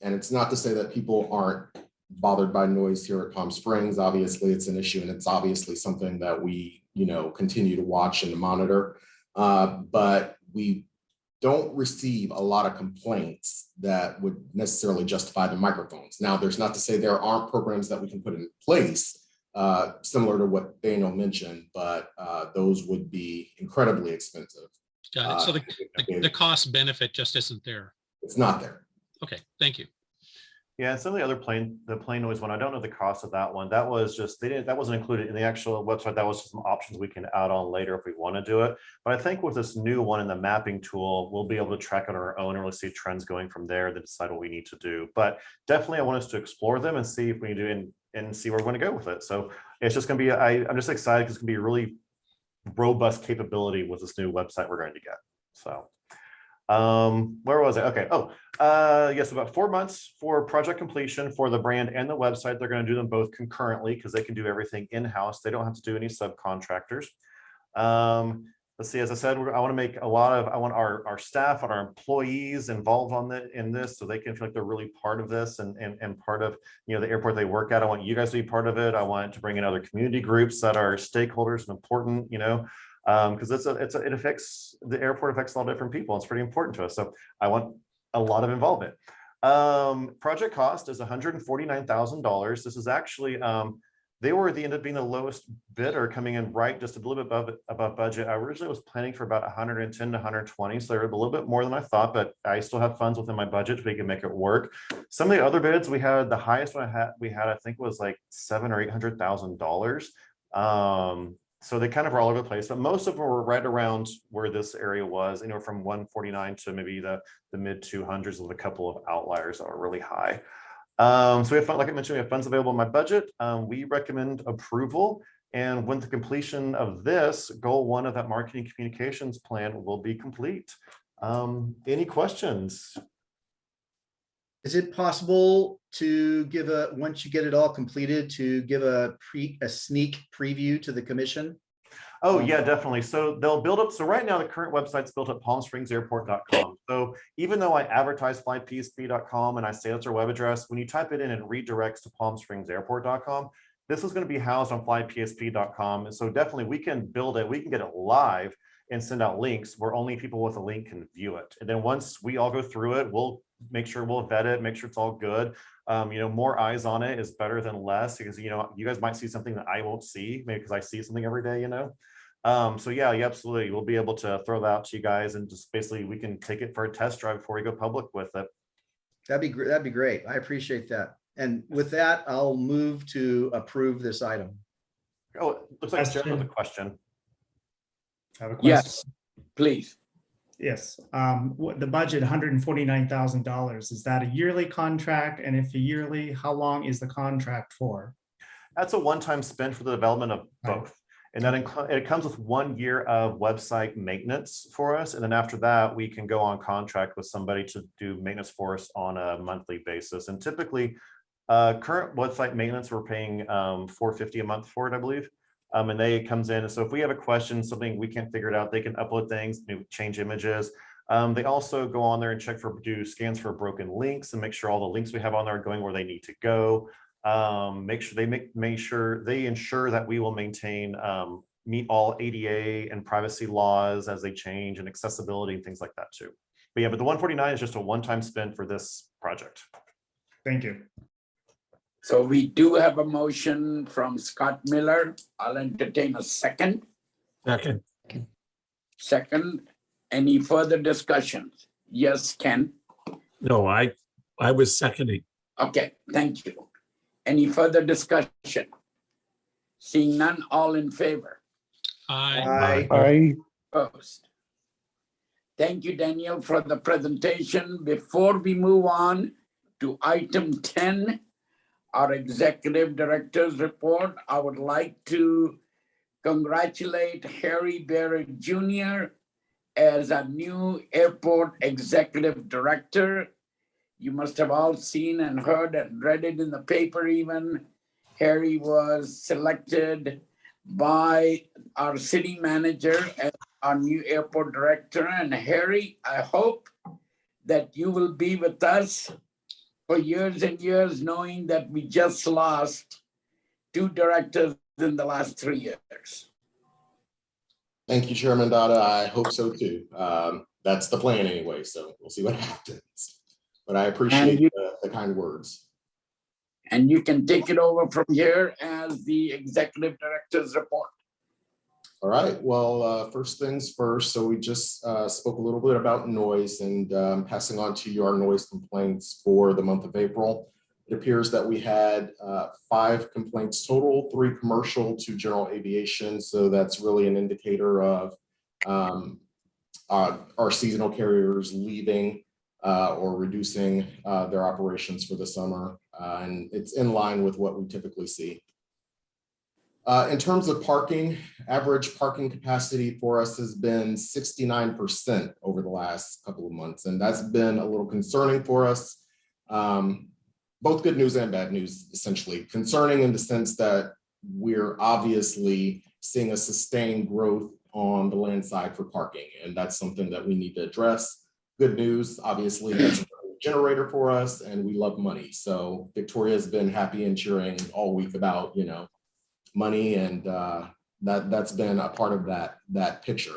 And it's not to say that people aren't bothered by noise here at Palm Springs. Obviously, it's an issue, and it's obviously something that we, continue to watch and to monitor. But we don't receive a lot of complaints that would necessarily justify the microphones. Now, there's not to say there aren't programs that we can put in place, similar to what Daniel mentioned, but those would be incredibly expensive. Got it. So the cost benefit just isn't there. It's not there. Okay, thank you. Yeah, and some of the other the plane noise one, I don't know the cost of that one. That was just, that wasn't included in the actual website. That was just some options we can add on later if we want to do it. But I think with this new one in the mapping tool, we'll be able to track it on our own and really see trends going from there to decide what we need to do. But definitely I want us to explore them and see if we can do and see where we're going to go with it. So it's just going to be, I'm just excited because it's going to be a really robust capability with this new website we're going to get. So where was I? Okay. Yes, about 4 months for project completion for the brand and the website. They're going to do them both concurrently because they can do everything in-house. They don't have to do any subcontractors. Let's see, as I said, I want our staff and our employees involved in this so they can feel like they're really part of this and part of the airport they work at. I want you guys to be part of it. I want to bring in other community groups that are stakeholders and important, because it affects the airport, affects a lot of different people. It's pretty important to us. So I want a lot of involvement. Project cost is $149,000. This is actually, they ended up being the lowest bidder, coming in right just a little bit above budget. I originally was planning for about 110 to 120, so they're a little bit more than I thought, but I still have funds within my budget so we can make it work. Some of the other bids we had, the highest one I think was like $700,000 or $800,000. So they kind of are all over the place, but most of them were right around where this area was, from 149 to maybe the mid 200s with a couple of outliers that were really high. So we have fun, like I mentioned, we have funds available in my budget. We recommend approval. And when the completion of this, goal 1 of that marketing communications plan will be complete. Any questions? Is it possible to give once you get it all completed, to give a sneak preview to the commission? Oh yeah, definitely. So they'll build up. So right now the current website's built at palmspringsairport.com. So even though I advertise flypsp.com and I say that's our web address, when you type it in, it redirects to palmspringsairport.com. This is going to be housed on flypsp.com. And so definitely we can build it, we can get it live and send out links where only people with a link can view it. And then once we all go through it, we'll make sure we'll vet it, make sure it's all good. More eyes on it is better than less, because, you guys might see something that I won't see, maybe because I see something every day, So yeah, absolutely. We'll be able to throw that out to you guys, and just basically we can take it for a test drive before we go public with it. That'd be great. That'd be great. I appreciate that. And with that, I'll move to approve this item. Oh, it looks like Jared has a question. I have a question. Yes, please. Yes, the budget, $149,000, is that a yearly contract? And if a yearly, how long is the contract for? That's a one-time spend for the development of both. And that it comes with 1 year of website maintenance for us. And then after that, we can go on contract with somebody to do maintenance for us on a monthly basis. And typically, current website maintenance, we're paying $450 a month for it, I believe. And it comes in. And so if we have a question, something we can't figure it out, they can upload things, change images. They also go on there and do scans for broken links and make sure all the links we have on there are going where they need to go. Make sure they ensure that we will meet all ADA and privacy laws as they change, and accessibility and things like that too. But yeah, but the 149 is just a one-time spend for this project. Thank you. So we do have a motion from Scott Miller. I'll entertain a second. Second. Second, any further discussions? Yes, Ken? No, I was seconding. Okay, thank you. Any further discussion? Seeing none, all in favor? Aye. Opposed? Thank you, Daniel, for the presentation. Before we move on to item 10, our executive director's report, I would like to congratulate Harry Barrett Jr. as a new airport executive director. You must have all seen and heard and read it in the paper even. Harry was selected by our city manager as our new airport director. And Harry, I hope that you will be with us for years and years, knowing that we just lost 2 directors in the last 3 years. Thank you, Chairman Dada. I hope so too. That's the plan anyway, so we'll see what happens. But I appreciate the kind words. And you can take it over from here as the executive director's report. All right, well, first things first. So we just spoke a little bit about noise, and passing on to you our noise complaints for the month of April. It appears that we had 5 complaints total, 3 commercial, 2 general aviation. So that's really an indicator of our seasonal carriers leaving or reducing their operations for the summer. And it's in line with what we typically see. In terms of parking, average parking capacity for us has been 69% over the last couple of months. And that's been a little concerning for us. Both good news and bad news, essentially. Concerning in the sense that we're obviously seeing a sustained growth on the land side for parking. And that's something that we need to address. Good news, obviously, that's a generator for us, and we love money. So Victoria has been happy and cheering all week about, money, and that's been a part of that picture.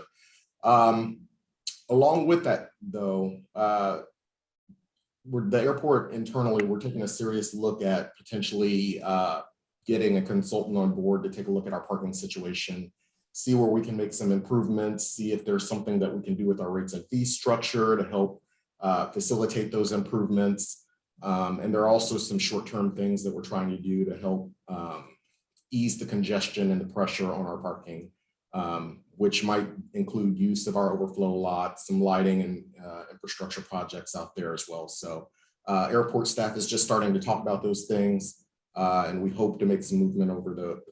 Along with that, though, the airport internally, we're taking a serious look at potentially getting a consultant on board to take a look at our parking situation, see where we can make some improvements, see if there's something that we can do with our rates and fee structure to help facilitate those improvements. And there are also some short-term things that we're trying to do to help ease the congestion and the pressure on our parking, which might include use of our overflow lots, some lighting and infrastructure projects out there as well. So airport staff is just starting to talk about those things, and we hope to make some movement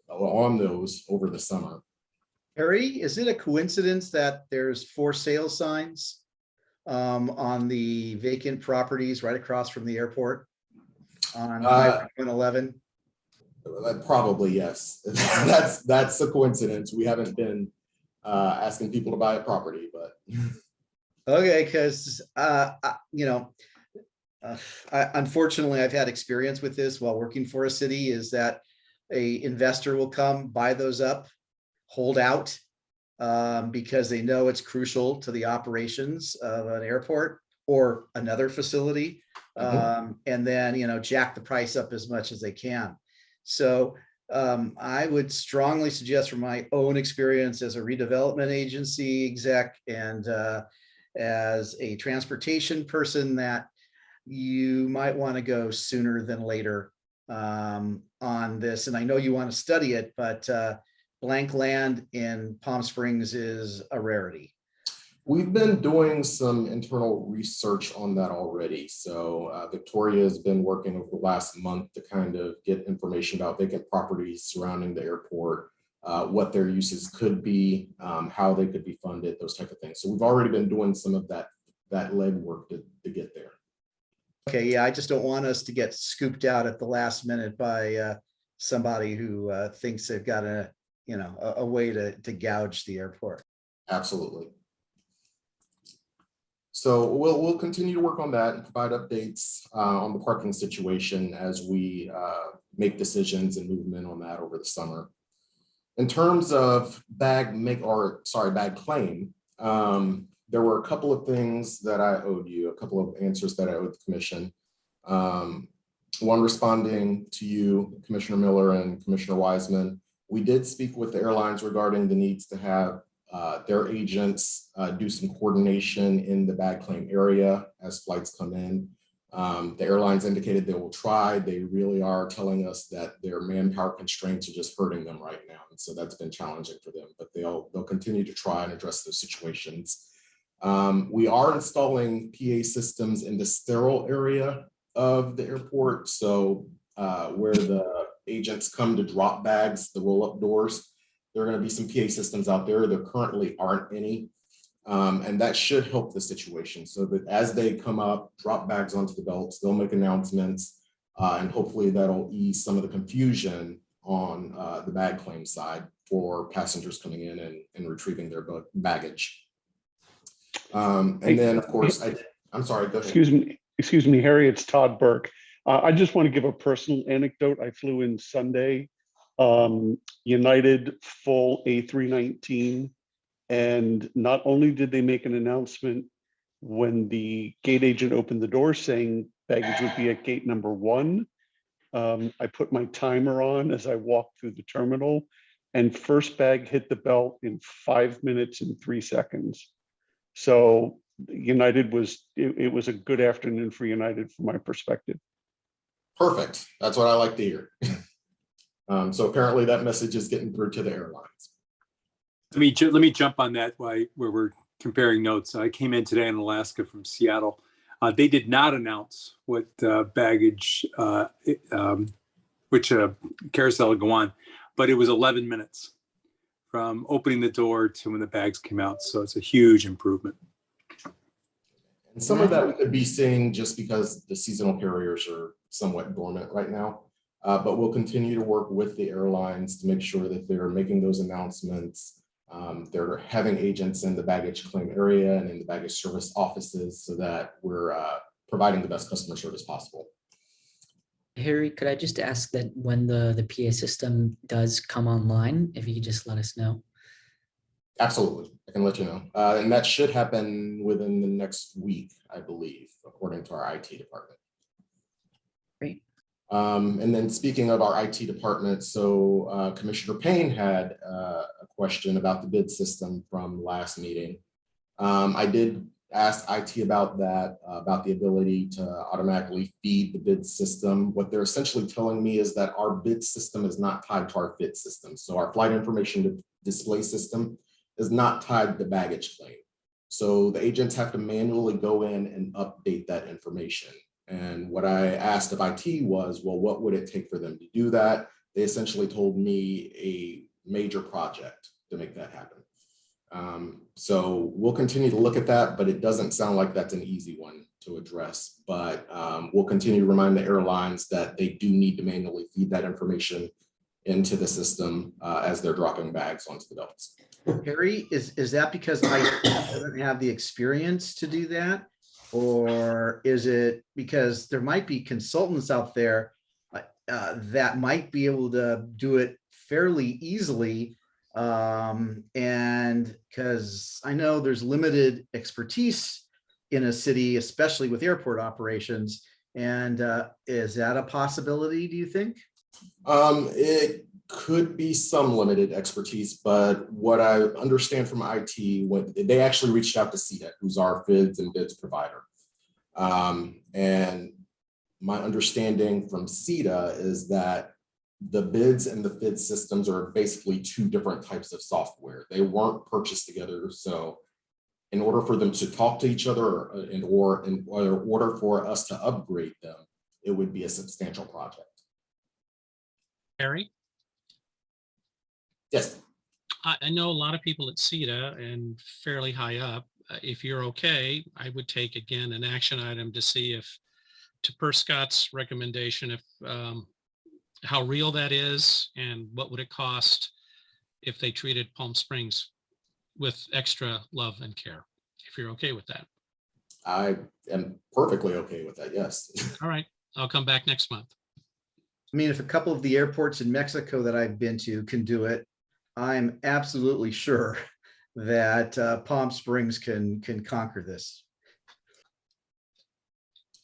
on those over the summer. Harry, is it a coincidence that there's 4 sale signs on the vacant properties right across from the airport on Highway 111? Probably, yes. That's a coincidence. We haven't been asking people to buy a property, but okay, because unfortunately, I've had experience with this while working for a city. Is that a investor will come, buy those up, hold out, because they know it's crucial to the operations of an airport or another facility. And then, jack the price up as much as they can. So I would strongly suggest, from my own experience as a redevelopment agency exec and as a transportation person, that you might want to go sooner than later on this. And I know you want to study it, but blank land in Palm Springs is a rarity. We've been doing some internal research on that already. So Victoria has been working over the last month to kind of get information about vacant properties surrounding the airport, what their uses could be, how they could be funded, those type of things. So we've already been doing some of that legwork to get there. Okay, yeah, I just don't want us to get scooped out at the last minute by somebody who thinks they've got a way to gouge the airport. Absolutely. So we'll continue to work on that and provide updates on the parking situation as we make decisions and movement on that over the summer. In terms of bag claim, there were a couple of things that I owed you, a couple of answers that I owed the commission. One, responding to you, Commissioner Miller and Commissioner Wiseman. We did speak with the airlines regarding the needs to have their agents do some coordination in the bag claim area as flights come in. The airlines indicated they will try. They really are telling us that their manpower constraints are just hurting them right now. And so that's been challenging for them, but they'll continue to try and address those situations. We are installing PA systems in the sterile area of the airport. So where the agents come to drop bags, the roll-up doors, there are going to be some PA systems out there. There currently aren't any. And that should help the situation so that as they come up, drop bags onto the belts, they'll make announcements, and hopefully that'll ease some of the confusion on the bag claim side for passengers coming in and retrieving their baggage. And then, of course, I'm sorry, go ahead. Excuse me, Harry, it's Todd Burke. I just want to give a personal anecdote. I flew in Sunday, United full A319. And not only did they make an announcement when the gate agent opened the door saying baggage would be at gate number 1, I put my timer on as I walked through the terminal, and first bag hit the belt in 5 minutes and 3 seconds. So United it was a good afternoon for United from my perspective. Perfect. That's what I like to hear. So apparently that message is getting through to the airlines. Let me jump on that where we're comparing notes. I came in today in Alaska from Seattle. They did not announce what baggage, which carousel would go on, but it was 11 minutes from opening the door to when the bags came out. So it's a huge improvement. And some of that we could be seeing just because the seasonal carriers are somewhat dormant right now. But we'll continue to work with the airlines to make sure that they're making those announcements. They're having agents in the baggage claim area and in the baggage service offices so that we're providing the best customer service possible. Harry, could I just ask that when the PA system does come online, if you could just let us know? Absolutely, I can let you know. And that should happen within the next week, I believe, according to our IT department. Great. And then speaking of our IT department, so Commissioner Payne had a question about the bid system from last meeting. I did ask IT about that, about the ability to automatically feed the bid system. What they're essentially telling me is that our bid system is not tied to our FIT system. So our flight information display system is not tied to baggage claim. So the agents have to manually go in and update that information. And what I asked of IT was, well, what would it take for them to do that? They essentially told me a major project to make that happen. So we'll continue to look at that, but it doesn't sound like that's an easy one to address. But we'll continue to remind the airlines that they do need to manually feed that information into the system as they're dropping bags onto the belts. Harry, is that because I don't have the experience to do that? Or is it because there might be consultants out there? that might be able to do it fairly easily. And because I know there's limited expertise in a city, especially with airport operations. And is that a possibility, do you think? It could be some limited expertise, but what I understand from IT, when they actually reached out to CEDA, who's our FIDS and bids provider. And my understanding from CEDA is that the bids and the FIDS systems are basically two different types of software. They weren't purchased together. So in order for them to talk to each other in order for us to upgrade them, it would be a substantial project. Harry? Yes. I know a lot of people at CEDA and fairly high up. If you're okay, I would take again an action item to see if, to per Scott's recommendation, if how real that is and what would it cost if they treated Palm Springs with extra love and care, if you're okay with that. I am perfectly okay with that, yes. All right, I'll come back next month. I mean, if a couple of the airports in Mexico that I've been to can do it, I'm absolutely sure that Palm Springs can conquer this.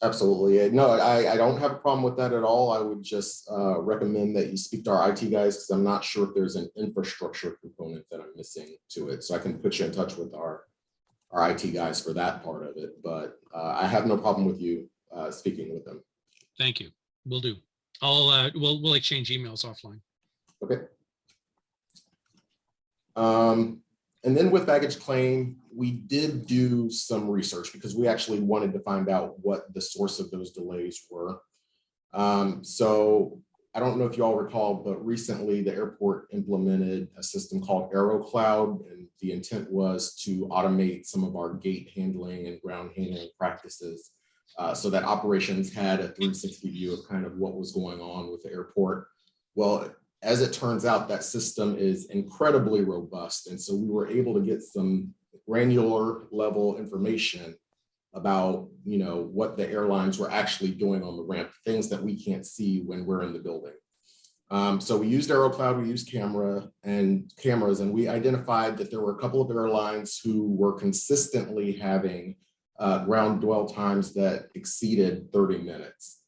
Absolutely. No, I don't have a problem with that at all. I would just recommend that you speak to our IT guys, because I'm not sure if there's an infrastructure component that I'm missing to it. So I can put you in touch with our IT guys for that part of it. But I have no problem with you speaking with them. Thank you. Will do. We'll exchange emails offline. Okay. And then with baggage claim, we did do some research because we actually wanted to find out what the source of those delays were. So I don't know if you all recall, but recently the airport implemented a system called AeroCloud, and the intent was to automate some of our gate handling and ground handling practices so that operations had a 360 view of kind of what was going on with the airport. Well, as it turns out, that system is incredibly robust. And so we were able to get some granular level information about, you know, what the airlines were actually doing on the ramp, things that we can't see when we're in the building. So we used AeroCloud, we used cameras, and we identified that there were a couple of airlines who were consistently having ground dwell times that exceeded 30 minutes.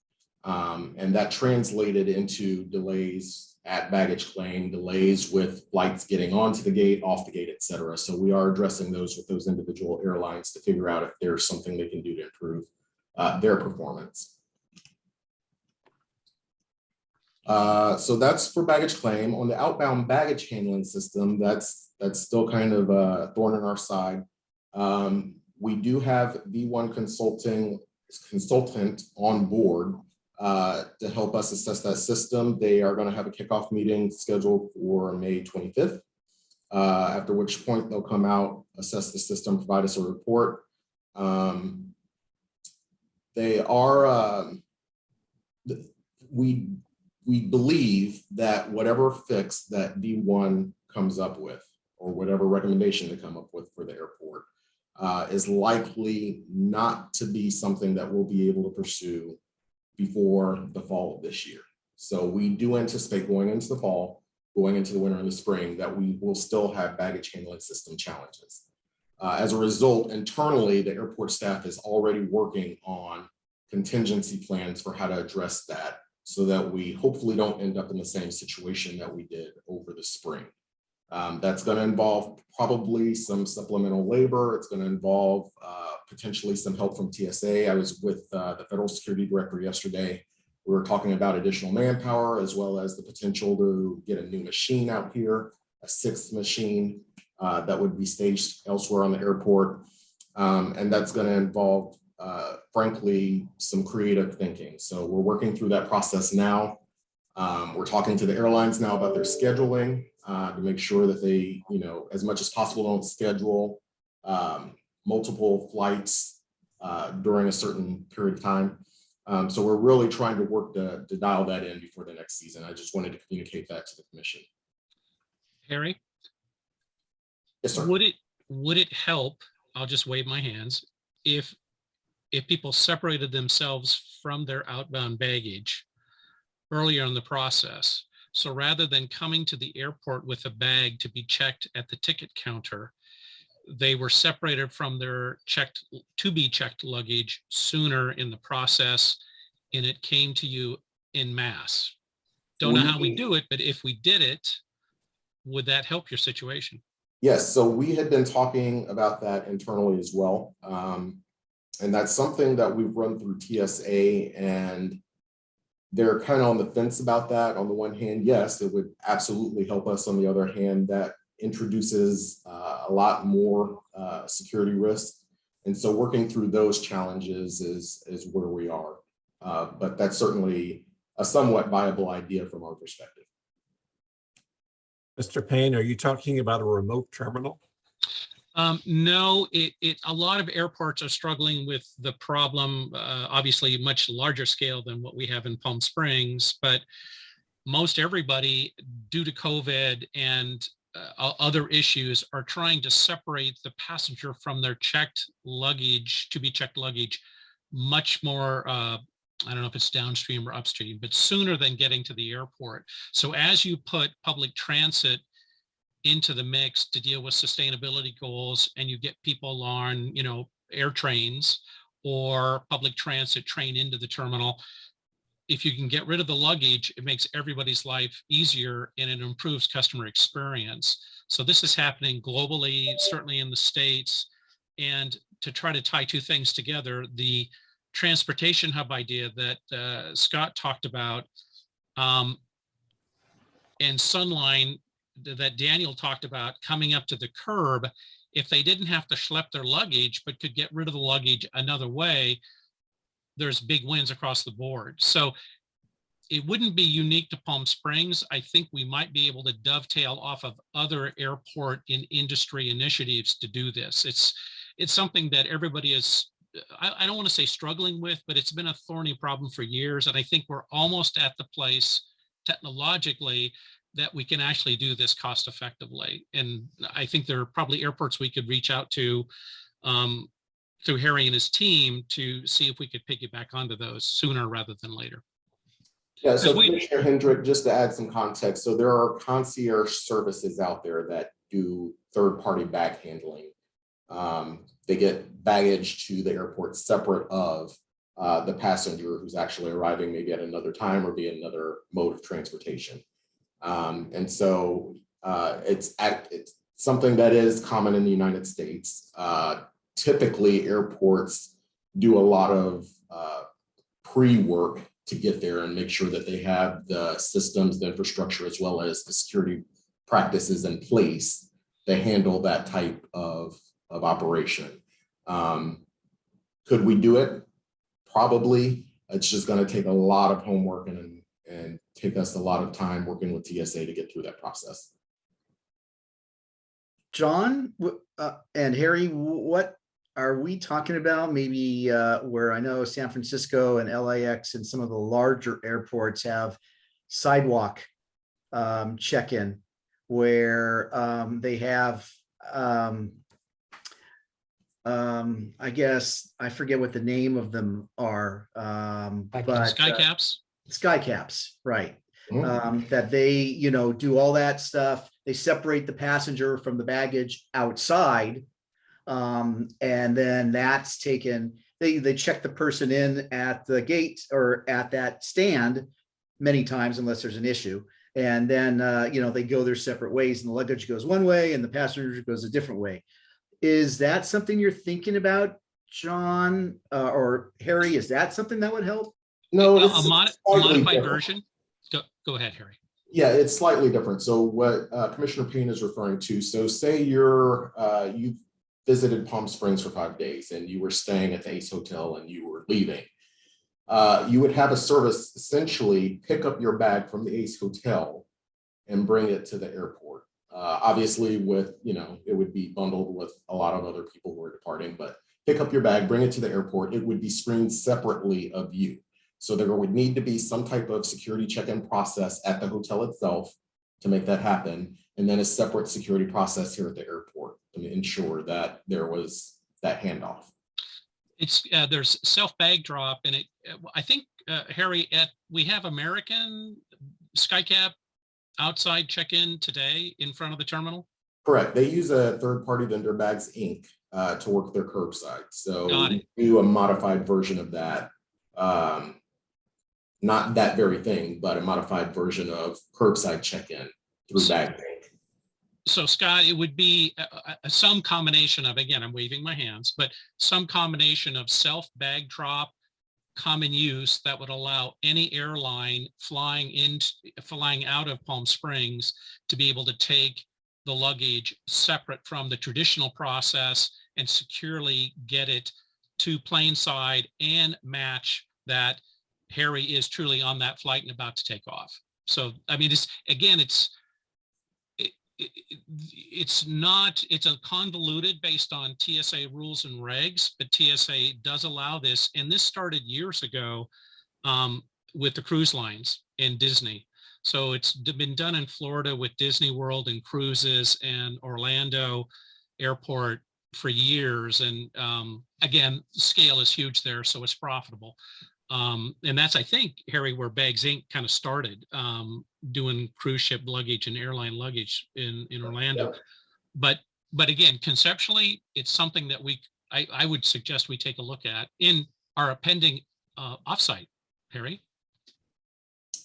And that translated into delays at baggage claim, delays with flights getting onto the gate, off the gate, et cetera. So we are addressing those with those individual airlines to figure out if there's something they can do to improve their performance. So that's for baggage claim. On the outbound baggage handling system, that's still kind of a thorn in our side. We do have V1 consultant on board to help us assess that system. They are going to have a kickoff meeting scheduled for May 25th, after which point they'll come out, assess the system, provide us a report. They are, we believe that whatever fix that V1 comes up with, or whatever recommendation they come up with for the airport, is likely not to be something that we'll be able to pursue before the fall of this year. So we do anticipate going into the fall, going into the winter and the spring, that we will still have baggage handling system challenges. As a result, internally, the airport staff is already working on contingency plans for how to address that, so that we hopefully don't end up in the same situation that we did over the spring. That's going to involve probably some supplemental labor. It's going to involve potentially some help from TSA. I was with the Federal Security Director yesterday. We were talking about additional manpower, as well as the potential to get a new machine out here, a sixth machine that would be staged elsewhere on the airport. And that's going to involve, frankly, some creative thinking. So we're working through that process now. We're talking to the airlines now about their scheduling to make sure that they, you know, as much as possible, don't schedule multiple flights during a certain period of time. So we're really trying to work to dial that in before the next season. I just wanted to communicate that to the commission. Harry? Yes, sir. Would it help, I'll just wave my hands, if people separated themselves from their outbound baggage earlier in the process. So rather than coming to the airport with a bag to be checked at the ticket counter, they were separated from their to be checked luggage sooner in the process, and it came to you in mass. Don't know how we do it, but if we did it, would that help your situation? Yes, so we had been talking about that internally as well. And that's something that we've run through TSA, and they're kind of on the fence about that. On the one hand, yes, it would absolutely help us. On the other hand, that introduces a lot more security risk. And so working through those challenges is where we are. But that's certainly a somewhat viable idea from our perspective. Mr. Payne, are you talking about a remote terminal? No, a lot of airports are struggling with the problem, obviously much larger scale than what we have in Palm Springs, but most everybody, due to COVID and other issues, are trying to separate the passenger from their checked luggage, to be checked luggage, much more, I don't know if it's downstream or upstream, but sooner than getting to the airport. So as you put public transit into the mix to deal with sustainability goals, and you get people on, air trains or public transit train into the terminal, if you can get rid of the luggage, it makes everybody's life easier and it improves customer experience. So this is happening globally, certainly in the States. And to try to tie two things together, the transportation hub idea that Scott talked about, and Sunline that Daniel talked about coming up to the curb, if they didn't have to schlep their luggage, but could get rid of the luggage another way, there's big wins across the board. So it wouldn't be unique to Palm Springs. I think we might be able to dovetail off of other airport and industry initiatives to do this. It's something that everybody is, I don't want to say struggling with, but it's been a thorny problem for years. And I think we're almost at the place technologically that we can actually do this cost effectively. And I think there are probably airports we could reach out to through Harry and his team to see if we could piggyback onto those sooner rather than later. Yeah, so Commissioner Hendrick, just to add some context, so there are concierge services out there that do third-party bag handling. They get baggage to the airport separate of the passenger who's actually arriving maybe at another time or via another mode of transportation. And so it's something that is common in the United States. Typically, airports do a lot of pre-work to get there and make sure that they have the systems, the infrastructure, as well as the security practices in place that handle that type of operation. Could we do it? Probably. It's just going to take a lot of homework and take us a lot of time working with TSA to get through that process. John and Harry, what are we talking about? Maybe where I know San Francisco and LAX and some of the larger airports have sidewalk check-in, where they have, I guess, I forget what the name of them are, but Sky caps. Sky caps, right? That they, do all that stuff. They separate the passenger from the baggage outside, and then that's taken. They check the person in at the gate or at that stand many times, unless there's an issue, and then they go their separate ways, and the luggage goes one way, and the passenger goes a different way. Is that something you're thinking about, John or Harry? Is that something that would help? No, a modified version. Go ahead, Harry. Yeah, it's slightly different. So what Commissioner Payne is referring to, so say you've visited Palm Springs for 5 days and you were staying at the Ace Hotel and you were leaving. You would have a service essentially pick up your bag from the Ace Hotel and bring it to the airport. Obviously with, it would be bundled with a lot of other people who are departing, but pick up your bag, bring it to the airport. It would be screened separately of you. So there would need to be some type of security check-in process at the hotel itself to make that happen. And then a separate security process here at the airport to ensure that there was that handoff. It's there's self bag drop, and I think Harry, we have American SkyCap outside check-in today in front of the terminal? Correct. They use a third-party vendor, Bags Inc., to work their curbside. So Got it. we do a modified version of that. Not that very thing, but a modified version of curbside check-in through Bags Inc. So Scott, it would be some combination of, again, I'm waving my hands, but some combination of self-bag drop, common use that would allow any airline flying out of Palm Springs to be able to take the luggage separate from the traditional process and securely get it to planeside and match that Harry is truly on that flight and about to take off. So, I mean, it's a convoluted based on TSA rules and regs, but TSA does allow this. And this started years ago with the cruise lines and Disney. So it's been done in Florida with Disney World and cruises and Orlando Airport for years. And again, scale is huge there, so it's profitable. And that's, I think, Harry, where Bags Inc. kind of started doing cruise ship luggage and airline luggage in Orlando. Yeah. But again, conceptually, it's something that I would suggest we take a look at in our pending offsite, Harry.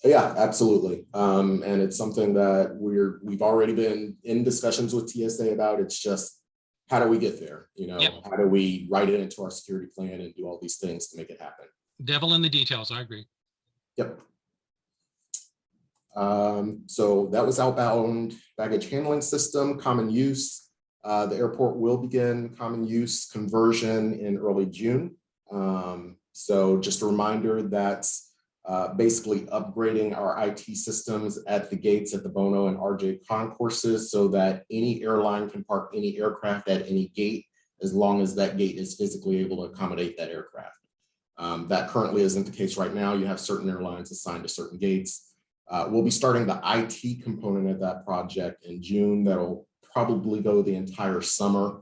Yeah, absolutely. And it's something that we've already been in discussions with TSA about. It's just, how do we get there? You know, Yep. How do we write it into our security plan and do all these things to make it happen? Devil in the details, I agree. Yep. So that was outbound baggage handling system, common use. The airport will begin common use conversion in early June. So just a reminder, that's basically upgrading our IT systems at the gates at the Bono and RJ concourses so that any airline can park any aircraft at any gate as long as that gate is physically able to accommodate that aircraft. That currently isn't the case right now. You have certain airlines assigned to certain gates. We'll be starting the IT component of that project in June. That'll probably go the entire summer.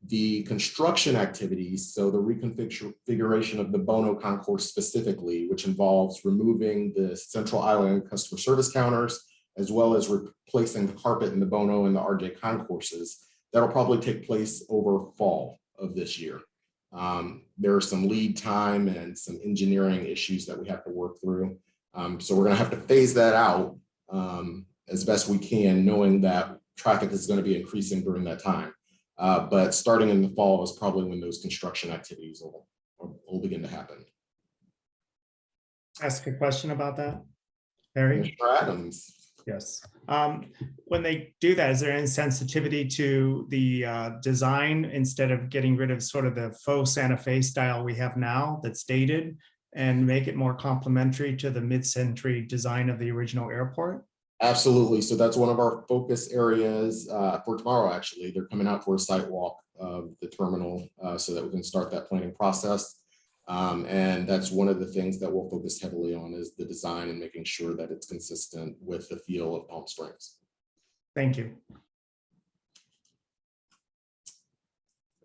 The construction activities, so the reconfiguration of the Bono concourse specifically, which involves removing the central island customer service counters, as well as replacing the carpet in the Bono and the RJ concourses, that'll probably take place over fall of this year. There are some lead time and some engineering issues that we have to work through. So we're going to have to phase that out as best we can, knowing that traffic is going to be increasing during that time. But starting in the fall is probably when those construction activities will begin to happen. Ask a question about that, Harry? Mr. Adams. Yes. When they do that, is there any sensitivity to the design instead of getting rid of sort of the faux Santa Fe style we have now that's dated and make it more complementary to the mid-century design of the original airport? Absolutely. So that's one of our focus areas for tomorrow, actually. They're coming out for a site walk of the terminal so that we can start that planning process. And that's one of the things that we'll focus heavily on is the design and making sure that it's consistent with the feel of Palm Springs. Thank you.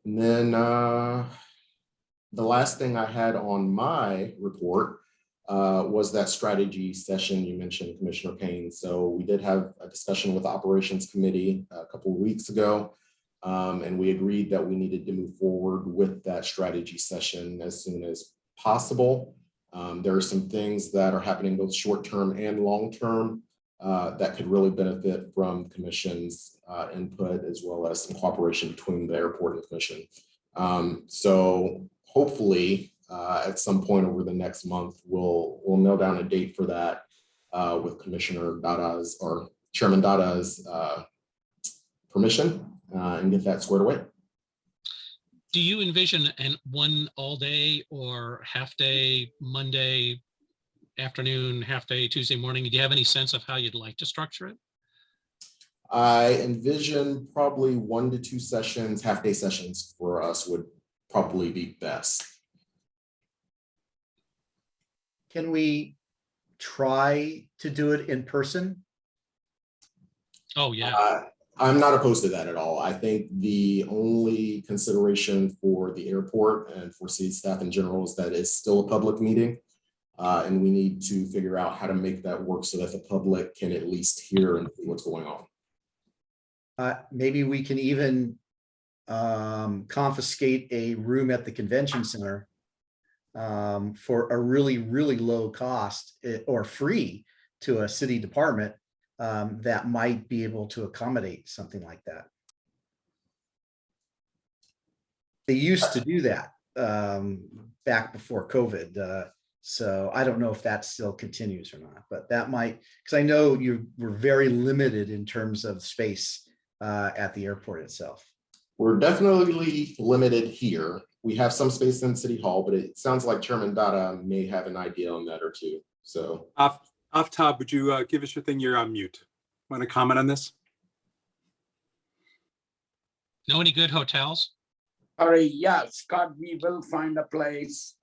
And then the last thing I had on my report was that strategy session you mentioned, Commissioner Payne. So we did have a discussion with the Operations Committee a couple of weeks ago, and we agreed that we needed to move forward with that strategy session as soon as possible. There are some things that are happening both short-term and long-term that could really benefit from Commission's input, as well as some cooperation between the airport and Commission. So hopefully, at some point over the next month, we'll nail down a date for that with Commissioner Dada's or Chairman Dada's permission and get that squared away. Do you envision one all day or half day, Monday afternoon, half day, Tuesday morning? Do you have any sense of how you'd like to structure it? I envision probably 1 to 2 sessions, half day sessions for us would probably be best. Can we try to do it in person? Oh, yeah. I'm not opposed to that at all. I think the only consideration for the airport and for city staff in general is that it's still a public meeting. And we need to figure out how to make that work so that the public can at least hear and see what's going on. Maybe we can even confiscate a room at the convention center for a really, really low cost or free to a city department that might be able to accommodate something like that. They used to do that back before COVID. So I don't know if that still continues or not, but that might, because I know you were very limited in terms of space at the airport itself. We're definitely limited here. We have some space in City Hall, but it sounds like Chairman Dada may have an idea on that or two. So Aftab, would you give us your thing? You're on mute. Want to comment on this? Know any good hotels? All right, yeah, Scott, we will find a place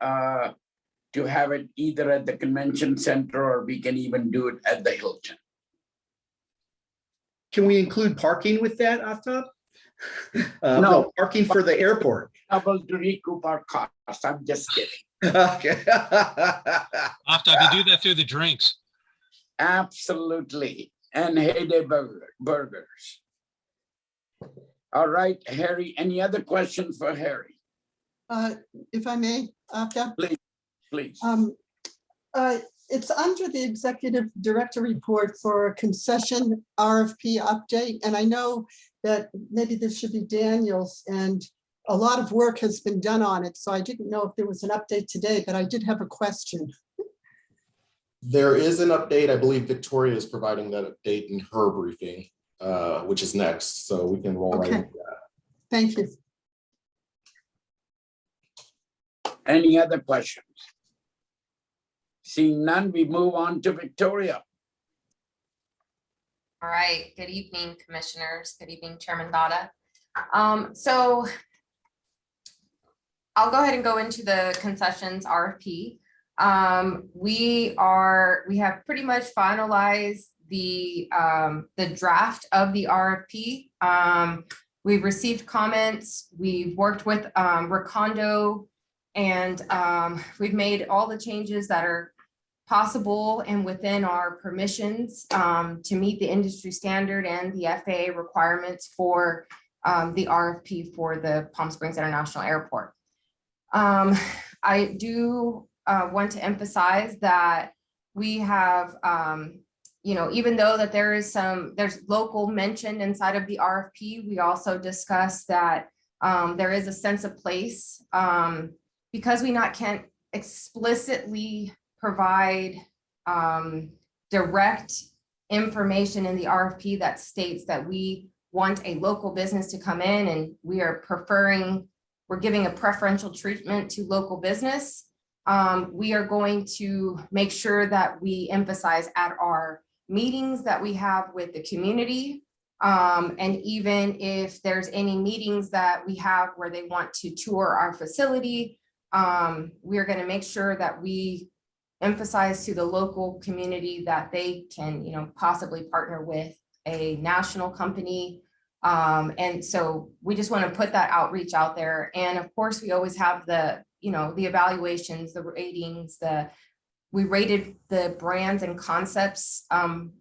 to have it either at the convention center or we can even do it at the Hilton. Can we include parking with that, Aftab? No. Parking for the airport. Able to recoup our costs. I'm just kidding. Okay. After you do that through the drinks. Absolutely. And Heyday Burgers. All right, Harry, any other questions for Harry? If I may, Please. It's under the executive director report for a concession RFP update. And I know that maybe this should be Daniel's, and a lot of work has been done on it. So I didn't know if there was an update today, but I did have a question. there is an update. I believe Victoria is providing that update in her briefing, which is next. So we can roll right into that. Thank you. Any other questions? Seeing none, we move on to Victoria. All right, good evening, commissioners. Good evening, Chairman Dada. So I'll go ahead and go into the concessions RFP. We have pretty much finalized the draft of the RFP. We've received comments. We've worked with Recondo, and we've made all the changes that are possible and within our permissions to meet the industry standard and the FAA requirements for the RFP for the Palm Springs International Airport. I do want to emphasize that we have, even though that there's local mention inside of the RFP, we also discussed that there is a sense of place because we can't explicitly provide direct information in the RFP that states that we want a local business to come in and we're giving a preferential treatment to local business. We are going to make sure that we emphasize at our meetings that we have with the community. And even if there's any meetings that we have where they want to tour our facility, we're going to make sure that we emphasize to the local community that they can, possibly partner with a national company. And so we just want to put that outreach out there. And of course, we always have the evaluations, the ratings, we rated the brands and concepts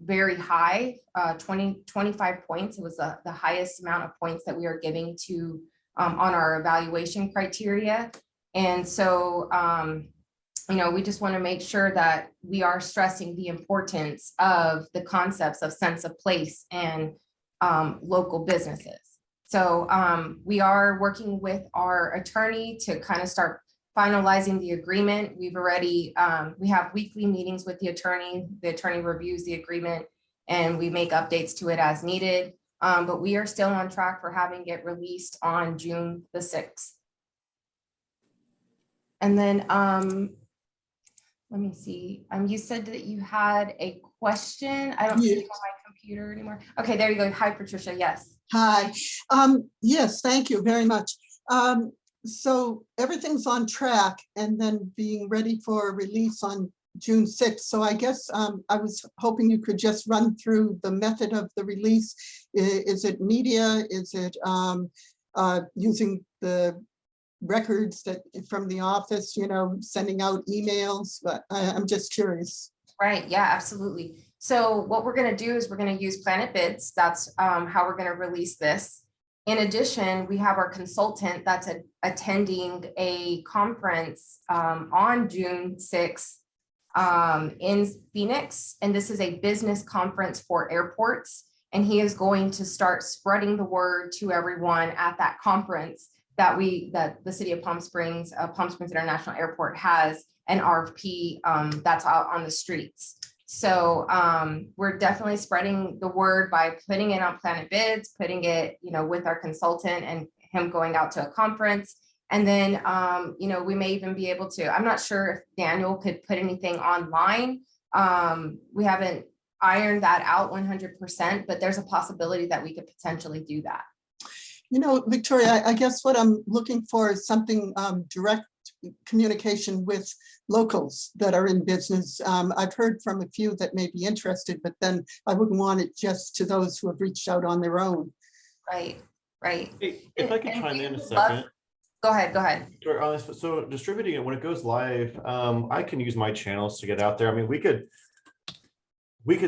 very high, 25 points. It was the highest amount of points that we are giving to on our evaluation criteria. And so, we just want to make sure that we are stressing the importance of the concepts of sense of place and local businesses. So we are working with our attorney to kind of start finalizing the agreement. We've already, we have weekly meetings with the attorney. The attorney reviews the agreement and we make updates to it as needed. But we are still on track for having it released on June the 6th. And then, let me see. You said that you had a question. I don't see it on my computer anymore. Okay, there you go. Hi, Patricia. Yes. Hi. Yes, thank you very much. So everything's on track and then being ready for release on June 6th. So I guess I was hoping you could just run through the method of the release. Is it media? Is it using the records that from the office, sending out emails, but I'm just curious. Right, yeah, absolutely. So what we're gonna do is we're gonna use Planet Bids. That's how we're gonna release this. In addition, we have our consultant that's attending a conference on June 6th in Phoenix. And this is a business conference for airports. And he is going to start spreading the word to everyone at that conference that the city of Palm Springs International Airport has an RFP that's out on the streets. So we're definitely spreading the word by putting it on Planet Bids, putting it, with our consultant and him going out to a conference. And then, we may even be able to, I'm not sure if Daniel could put anything online. We haven't ironed that out 100%, but there's a possibility that we could potentially do that. Victoria, I guess what I'm looking for is something direct communication with locals that are in business. I've heard from a few that may be interested, but then I wouldn't want it just to those who have reached out on their own. Right. Hey, if I could And chime we in a would love- second. Go ahead. Sure, so distributing it when it goes live, I can use my channels to get out there. I mean, we could,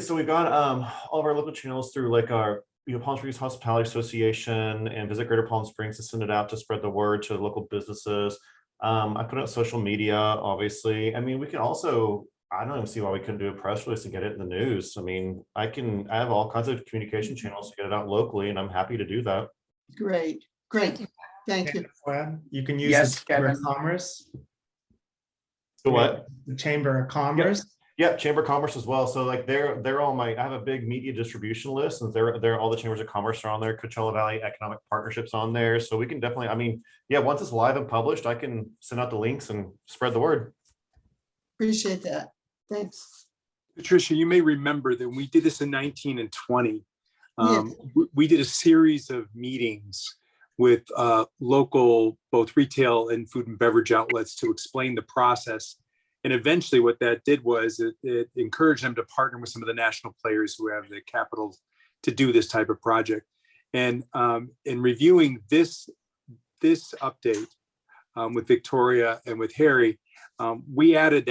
so we've got all of our local channels through like our Palm Springs Hospitality Association and Visit Greater Palm Springs to send it out to spread the word to local businesses. I put it on social media, obviously. I mean, we can also, I don't even see why we couldn't do a press release and get it in the news. I mean, I have all kinds of communication channels to get it out locally, and I'm happy to do that. Great. Thank you. You can use Yes, the Chamber of Kevin. Commerce. The what? The Chamber of Commerce. Yeah, Chamber of Commerce as well. So like they're all I have a big media distribution list, and they're all the chambers of commerce are on there. Coachella Valley Economic Partnerships on there. So we can definitely, I mean, yeah, once it's live and published, I can send out the links and spread the word. Appreciate that. Thanks. Patricia, you may remember that we did this in 19 and 20. Yes. We did a series of meetings with local, both retail and food and beverage outlets to explain the process. And eventually what that did was it encouraged them to partner with some of the national players who have the capital to do this type of project. And in reviewing this update with Victoria and with Harry, we added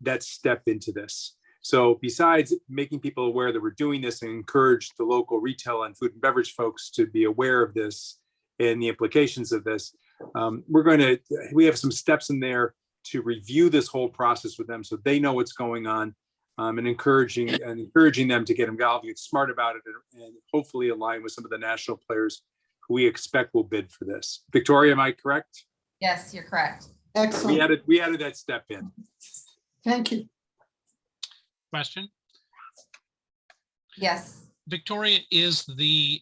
that step into this. So besides making people aware that we're doing this and encourage the local retail and food and beverage folks to be aware of this and the implications of this, we have some steps in there to review this whole process with them so they know what's going on, and encouraging them to get involved, get smart about it, and hopefully align with some of the national players who we expect will bid for this. Victoria, am I correct? Yes, you're correct. Excellent. We added that step in. Thank you. Question? Yes. Victoria, is the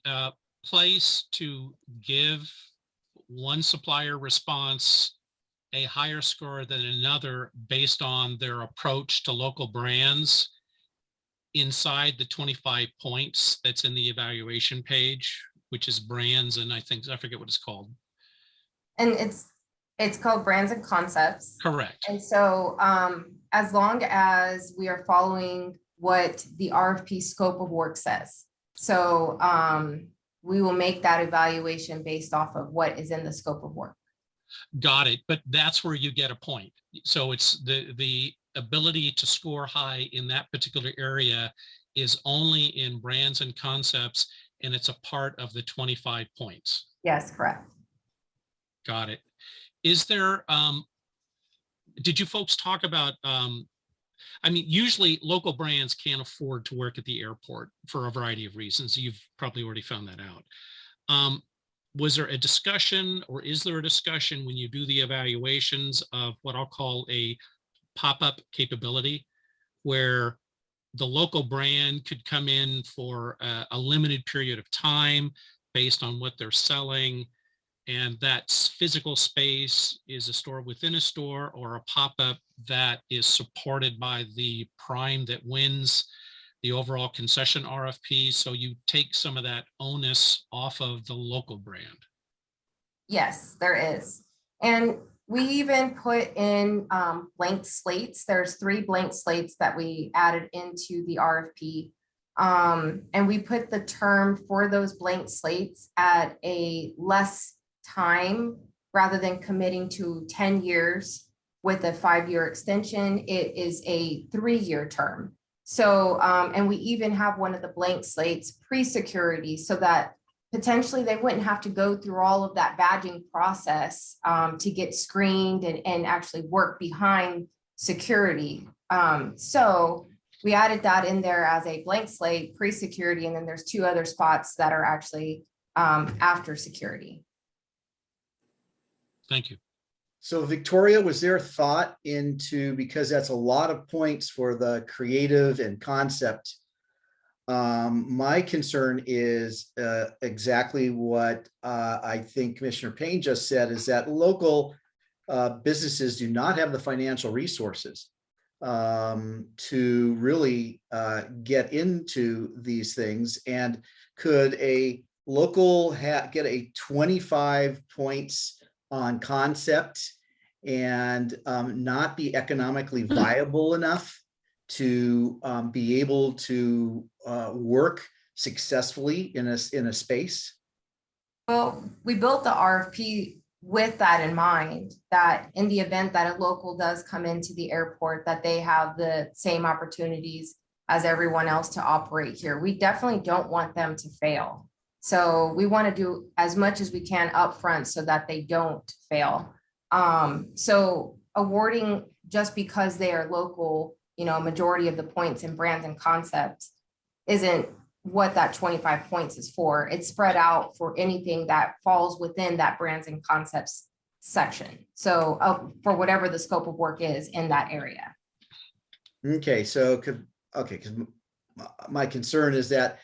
place to give one supplier response a higher score than another based on their approach to local brands inside the 25 points that's in the evaluation page, which is brands, and I forget what it's called. And it's called Brands and Concepts. Correct. And so as long as we are following what the RFP scope of work says. So we will make that evaluation based off of what is in the scope of work. Got it. But that's where you get a point. So it's the ability to score high in that particular area is only in brands and concepts, and it's a part of the 25 points. Yes, correct. Got it. Is there, did you folks talk about, I mean, usually local brands can't afford to work at the airport for a variety of reasons. You've probably already found that out. Was there a discussion, or is there a discussion when you do the evaluations of what I'll call a pop-up capability, where the local brand could come in for a limited period of time based on what they're selling, and that physical space is a store within a store or a pop-up that is supported by the prime that wins the overall concession RFP, so you take some of that onus off of the local brand? Yes, there is. And we even put in blank slates. There's 3 blank slates that we added into the RFP. And we put the term for those blank slates at a less time rather than committing to 10 years with a 5-year extension, it is a 3-year term. So, and we even have one of the blank slates pre-security so that potentially they wouldn't have to go through all of that badging process to get screened and actually work behind security. So we added that in there as a blank slate pre-security, and then there's 2 other spots that are actually after security. Thank you. So Victoria, was there thought into, because that's a lot of points for the creative and concept. My concern is exactly what I think Commissioner Payne just said, is that local businesses do not have the financial resources to really get into these things. And could a local get a 25 points on concept and not be economically viable enough to be able to work successfully in a space? Well, we built the RFP with that in mind, that in the event that a local does come into the airport, that they have the same opportunities as everyone else to operate here. We definitely don't want them to fail. So we want to do as much as we can upfront so that they don't fail. So awarding just because they are local, you know, majority of the points in brands and concepts isn't what that 25 points is for. It's spread out for anything that falls within that brands and concepts section. So for whatever the scope of work is in that area. Okay, so because my concern is that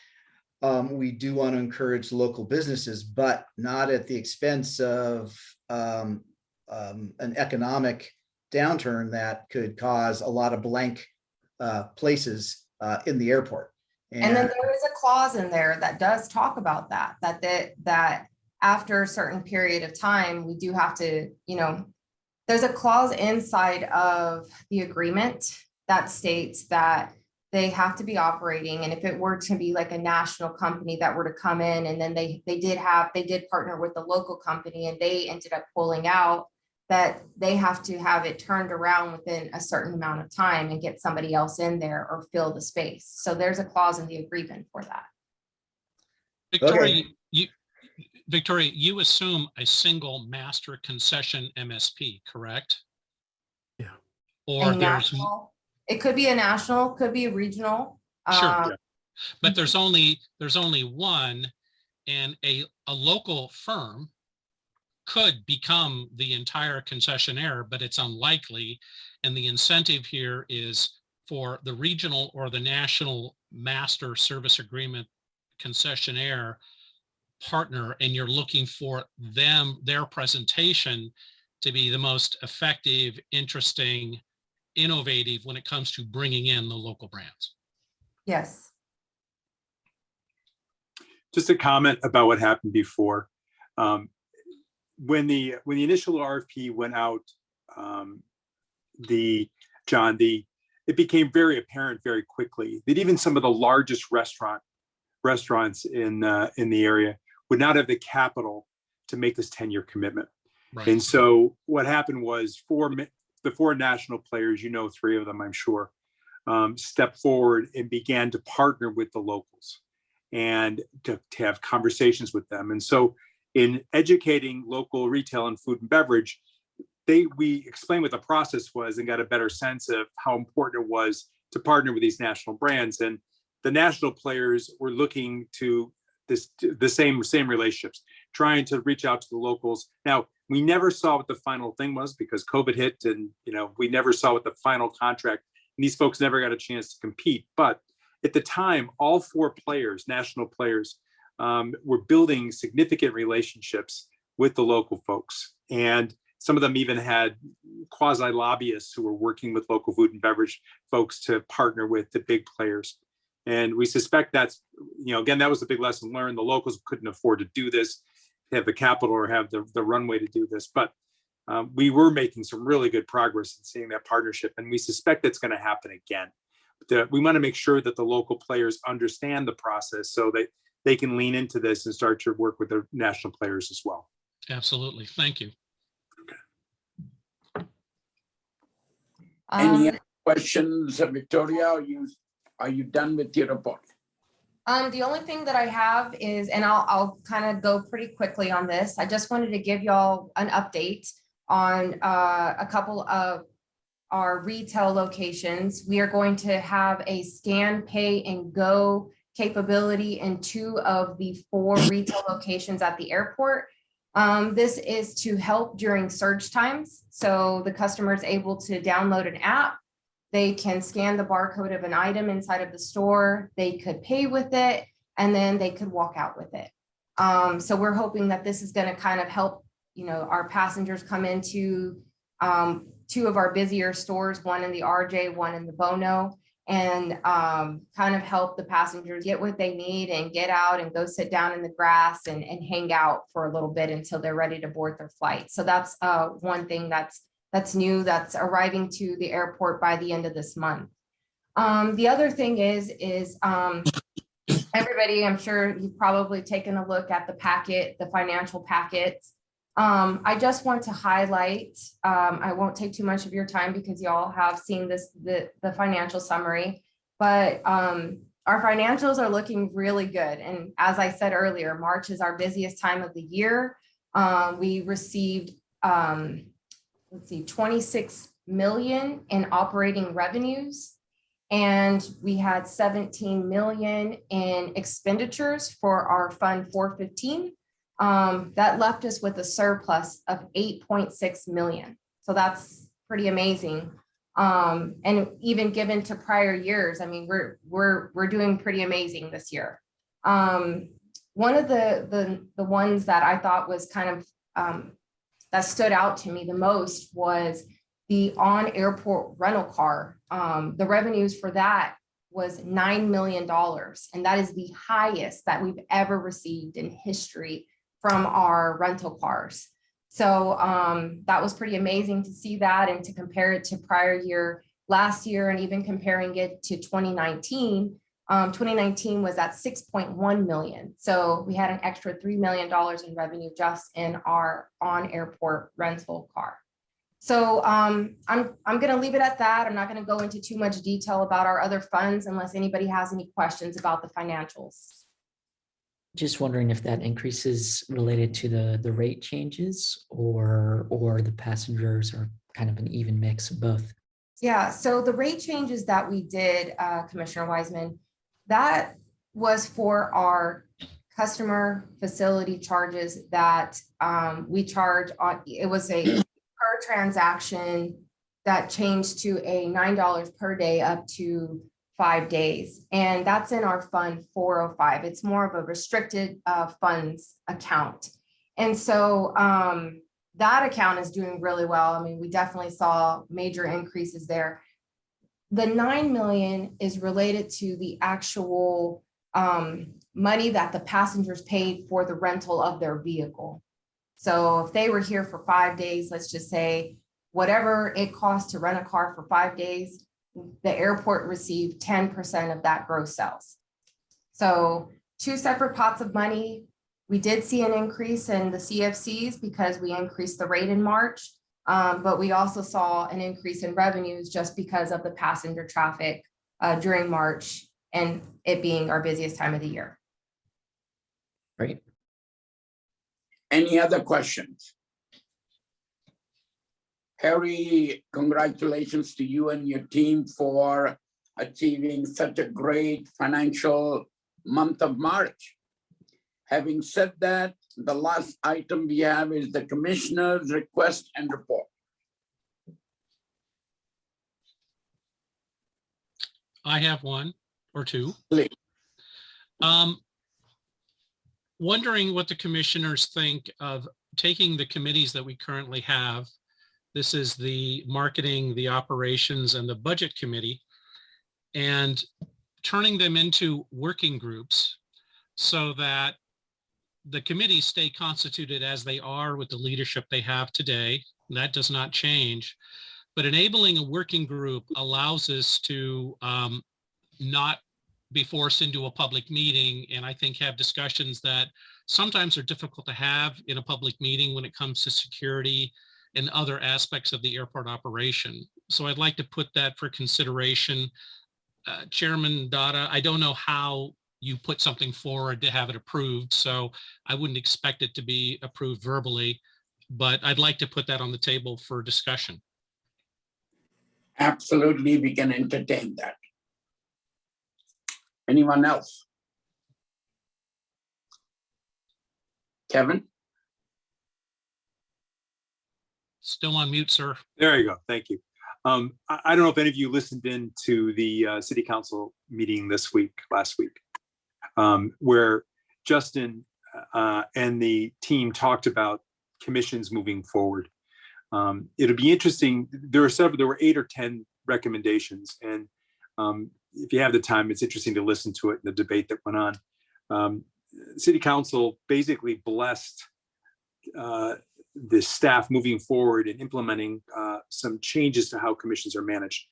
we do want to encourage local businesses, but not at the expense of an economic downturn that could cause a lot of blank places in the airport. And then there is a clause in there that does talk about that after a certain period of time, we do have to, you know, there's a clause inside of the agreement that states that they have to be operating. And if it were to be like a national company that were to come in, and then they did partner with the local company and they ended up pulling out, that they have to have it turned around within a certain amount of time and get somebody else in there or fill the space. So there's a clause in the agreement for that. Victoria, Victoria, you assume a single master concession MSP, correct? Yeah. Or there's, it could be a national, could be a regional. sure, but there's only one, and a local firm could become the entire concessionaire, but it's unlikely. And the incentive here is for the regional or the national master service agreement concessionaire partner, and you're looking for their presentation to be the most effective, interesting, innovative when it comes to bringing in the local brands. Yes. Just a comment about what happened before. When the initial RFP went out, it became very apparent very quickly that even some of the largest restaurants in the area would not have the capital to make this 10-year commitment. Right. And so what happened was the 4 national players, you know, 3 of them, I'm sure, stepped forward and began to partner with the locals and to have conversations with them. And so in educating local retail and food and beverage, we explained what the process was and got a better sense of how important it was to partner with these national brands. And the national players were looking to the same relationships, trying to reach out to the locals. Now, we never saw what the final thing was because COVID hit, and we never saw what the final contract, and these folks never got a chance to compete. But at the time, all 4 players, national players, were building significant relationships with the local folks. And some of them even had quasi lobbyists who were working with local food and beverage folks to partner with the big players. And we suspect that's, again, that was the big lesson learned. The locals couldn't afford to do this, have the capital or have the runway to do this. But we were making some really good progress in seeing that partnership. And we suspect that's going to happen again. We want to make sure that the local players understand the process so that they can lean into this and start to work with the national players as well. Absolutely. Thank you. Any Um, other questions, Victoria? Are you done with your report? The only thing that I have is, and I'll kind of go pretty quickly on this. I just wanted to give y'all an update on a couple of our retail locations. We are going to have a scan, pay, and go capability in 2 of the 4 retail locations at the airport. This is to help during surge times. So the customer is able to download an app. They can scan the barcode of an item inside of the store. They could pay with it, and then they could walk out with it. So we're hoping that this is going to kind of help, our passengers come into 2 of our busier stores, one in the RJ, one in the Bono, and kind of help the passengers get what they need and get out and go sit down in the grass and hang out for a little bit until they're ready to board their flight. So that's one thing that's new, that's arriving to the airport by the end of this month. The other thing is everybody, I'm sure you've probably taken a look at the financial packets. I just want to highlight, I won't take too much of your time because y'all have seen the financial summary, but our financials are looking really good. And as I said earlier, March is our busiest time of the year. We received, 26 million in operating revenues. And we had 17 million in expenditures for our Fund 415. That left us with a surplus of 8.6 million. So that's pretty amazing. And even given to prior years, I mean, we're doing pretty amazing this year. One of the ones that I thought was kind of that stood out to me the most was the on-airport rental car. The revenues for that was $9 million. And that is the highest that we've ever received in history from our rental cars. So that was pretty amazing to see that and to compare it to prior year, last year, and even comparing it to 2019. 2019 was at 6.1 million. So we had an extra $3 million in revenue just in our on-airport rental car. So I'm going to leave it at that. I'm not going to go into too much detail about our other funds unless anybody has any questions about the financials. Just wondering if that increase is related to the rate changes or the passengers are kind of an even mix of both. Yeah, so the rate changes that we did, Commissioner Wiseman, that was for our customer facility charges that we charge on. It was a per transaction that changed to a $9 per day up to 5 days. And that's in our Fund 405. It's more of a restricted funds account. And so that account is doing really well. I mean, we definitely saw major increases there. The 9 million is related to the actual money that the passengers paid for the rental of their vehicle. So if they were here for 5 days, let's just say whatever it costs to rent a car for 5 days, the airport received 10% of that gross sales. So 2 separate pots of money. We did see an increase in the CFCs because we increased the rate in March, but we also saw an increase in revenues just because of the passenger traffic during March and it being our busiest time of the year. Great. Any other questions? Harry, congratulations to you and your team for achieving such a great financial month of March. Having said that, the last item we have is the commissioner's request and report. I have one or two. Please. Wondering what the commissioners think of taking the committees that we currently have. This is the marketing, the operations, and the budget committee, and turning them into working groups so that the committees stay constituted as they are with the leadership they have today. That does not change, but enabling a working group allows us to not be forced into a public meeting, and I think have discussions that sometimes are difficult to have in a public meeting when it comes to security and other aspects of the airport operation. So I'd like to put that for consideration. Chairman Dada, I don't know how you put something forward to have it approved, so I wouldn't expect it to be approved verbally, but I'd like to put that on the table for discussion. Absolutely, we can entertain that. Anyone else? Kevin? Still on mute, sir. There you go. Thank you. I don't know if any of you listened in to the city council meeting last week, where Justin and the team talked about commissions moving forward. It'll be interesting. There were 8 or 10 recommendations, and if you have the time, it's interesting to listen to it in the debate that went on. City council basically blessed the staff moving forward and implementing some changes to how commissions are managed.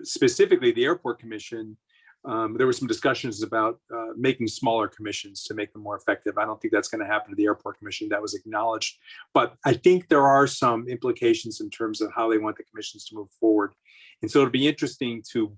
Specifically, the airport commission, there were some discussions about making smaller commissions to make them more effective. I don't think that's going to happen to the airport commission. That was acknowledged. But I think there are some implications in terms of how they want the commissions to move forward. And so it'll be interesting to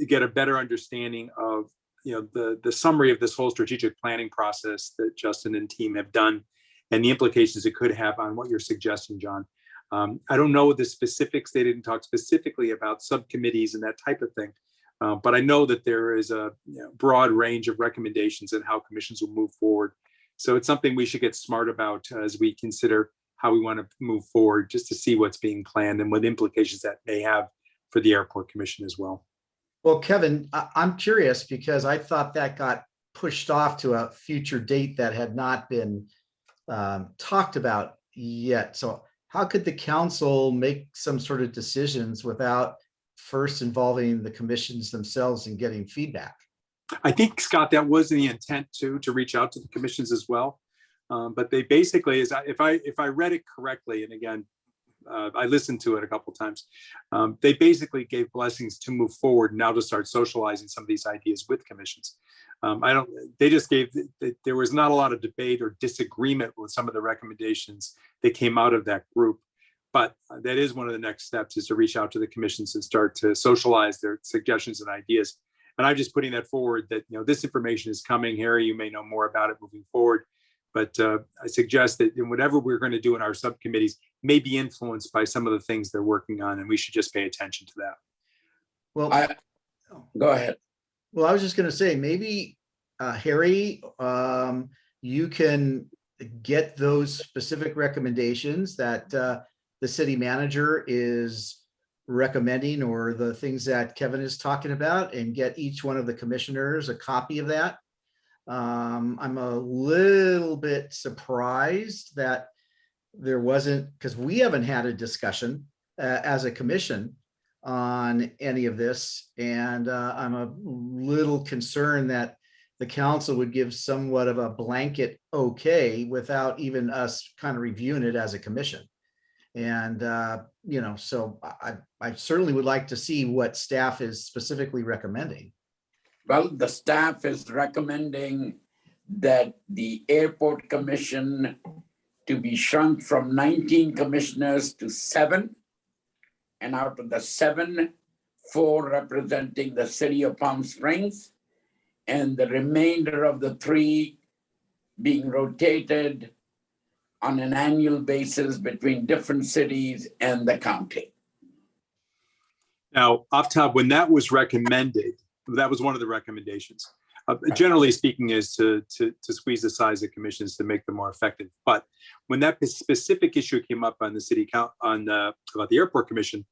get a better understanding of the summary of this whole strategic planning process that Justin and team have done and the implications it could have on what you're suggesting, John. I don't know the specifics. They didn't talk specifically about subcommittees and that type of thing. But I know that there is a broad range of recommendations on how commissions will move forward. So it's something we should get smart about as we consider how we want to move forward, just to see what's being planned and what implications that may have for the airport commission as well. Well, Kevin, I'm curious because I thought that got pushed off to a future date that had not been talked about yet. So how could the council make some sort of decisions without first involving the commissions themselves and getting feedback? I think, Scott, that was the intent to reach out to the commissions as well. But they basically, if I read it correctly, and again, I listened to it a couple of times, they basically gave blessings to move forward now to start socializing some of these ideas with commissions. They just gave, there was not a lot of debate or disagreement with some of the recommendations that came out of that group. But that is one of the next steps, is to reach out to the commissions and start to socialize their suggestions and ideas. And I'm just putting that forward that, this information is coming. Harry, you may know more about it moving forward. But I suggest that in whatever we're going to do in our subcommittees may be influenced by some of the things they're working on, and we should just pay attention to that. Well, Go ahead. Well, I was just going to say, maybe Harry, you can get those specific recommendations that the city manager is recommending, or the things that Kevin is talking about, and get each one of the commissioners a copy of that. I'm a little bit surprised that there wasn't, because we haven't had a discussion as a commission on any of this. And I'm a little concerned that the council would give somewhat of a blanket okay without even us kind of reviewing it as a commission. And, so I certainly would like to see what staff is specifically recommending. Well, the staff is recommending that the airport commission to be shrunk from 19 commissioners to 7. And out of the 7, 4 representing the city of Palm Springs, and the remainder of the 3 being rotated on an annual basis between different cities and the county. Now, off top, when that was recommended, that was one of the recommendations. Generally speaking, is to squeeze the size of commissions to make them more effective. But when that specific issue came up on the city count about the airport commission,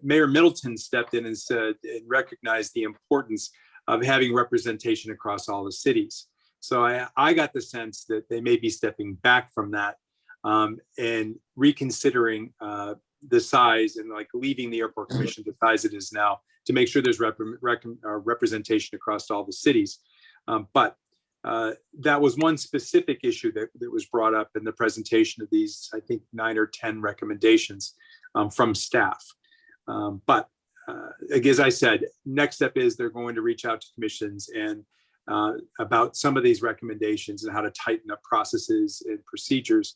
Mayor Middleton stepped in and said and recognized the importance of having representation across all the cities. So I got the sense that they may be stepping back from that and reconsidering the size, and like leaving the airport commission the size it is now, to make sure there's representation across all the cities. But that was one specific issue that was brought up in the presentation of these, I think, 9 or 10 recommendations from staff. But as I said, next step is they're going to reach out to commissions and about some of these recommendations and how to tighten up processes and procedures.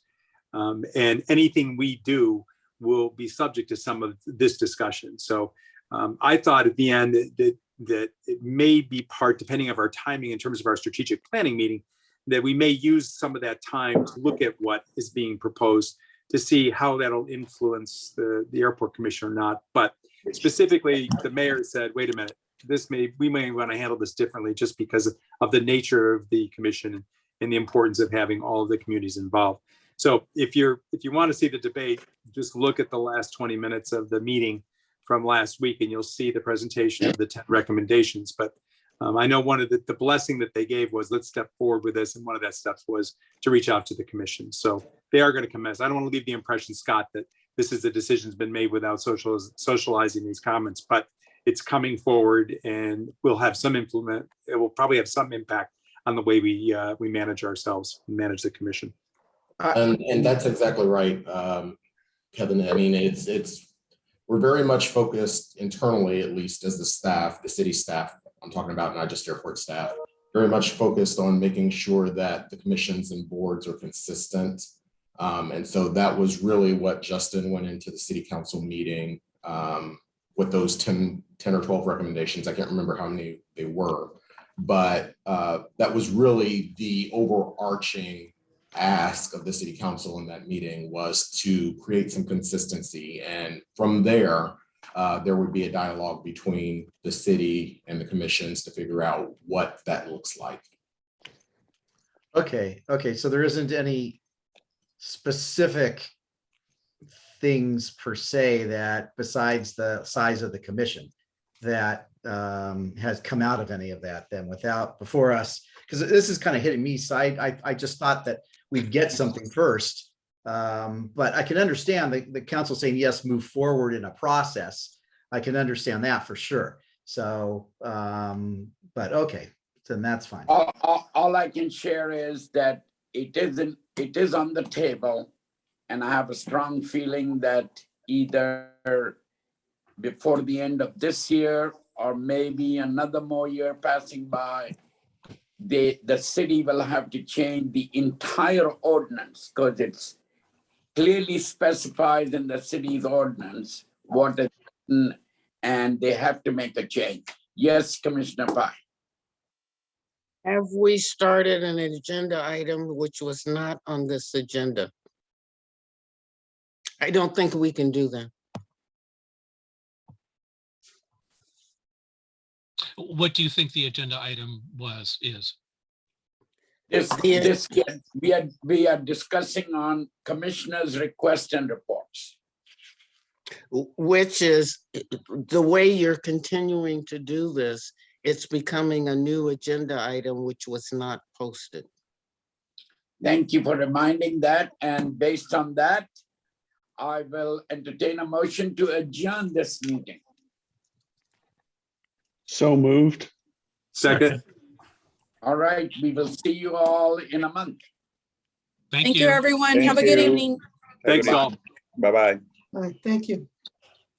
And anything we do will be subject to some of this discussion. So I thought at the end that it may be part, depending on our timing in terms of our strategic planning meeting, that we may use some of that time to look at what is being proposed to see how that'll influence the airport commission or not. But specifically, the mayor said, wait a minute, we may want to handle this differently just because of the nature of the commission and the importance of having all of the communities involved. So if you want to see the debate, just look at the last 20 minutes of the meeting from last week and you'll see the presentation of the 10 recommendations. But I know one of the blessing that they gave was let's step forward with this. And one of that steps was to reach out to the commission. So they are going to commence. I don't want to leave the impression, Scott, that this is a decision's been made without socializing these comments, but it's coming forward and we'll have some it will probably have some impact on the way we manage ourselves and manage the commission. And that's exactly right, Kevin. I mean, we're very much focused internally, at least as the staff, the city staff, I'm talking about, not just airport staff, very much focused on making sure that the commissions and boards are consistent. And so that was really what Justin went into the city council meeting with those 10 or 12 recommendations. I can't remember how many they were, but that was really the overarching ask of the city council in that meeting, was to create some consistency. And from there would be a dialogue between the city and the commissions to figure out what that looks like. Okay, so there isn't any specific things per se that, besides the size of the commission, that has come out of any of that then before us, because this is kind of hitting me side. I just thought that we'd get something first. But I can understand the council saying, yes, move forward in a process. I can understand that for sure. So, but okay, then that's fine. All I can share is that it is on the table. And I have a strong feeling that either before the end of this year or maybe another more year passing by, the city will have to change the entire ordinance, because it's clearly specified in the city's ordinance what is, and they have to make a change. Yes, Commissioner Pai. Have we started an agenda item which was not on this agenda? I don't think we can do that. What do you think the agenda item is? We are discussing on commissioners' requests and reports. Which is, the way you're continuing to do this, it's becoming a new agenda item which was not posted. Thank you for reminding that. And based on that, I will entertain a motion to adjourn this meeting. So moved. Second. All right, we will see you all in a month. Thank you, everyone. Have a good evening. Thanks all. Bye-bye. All right, thank you.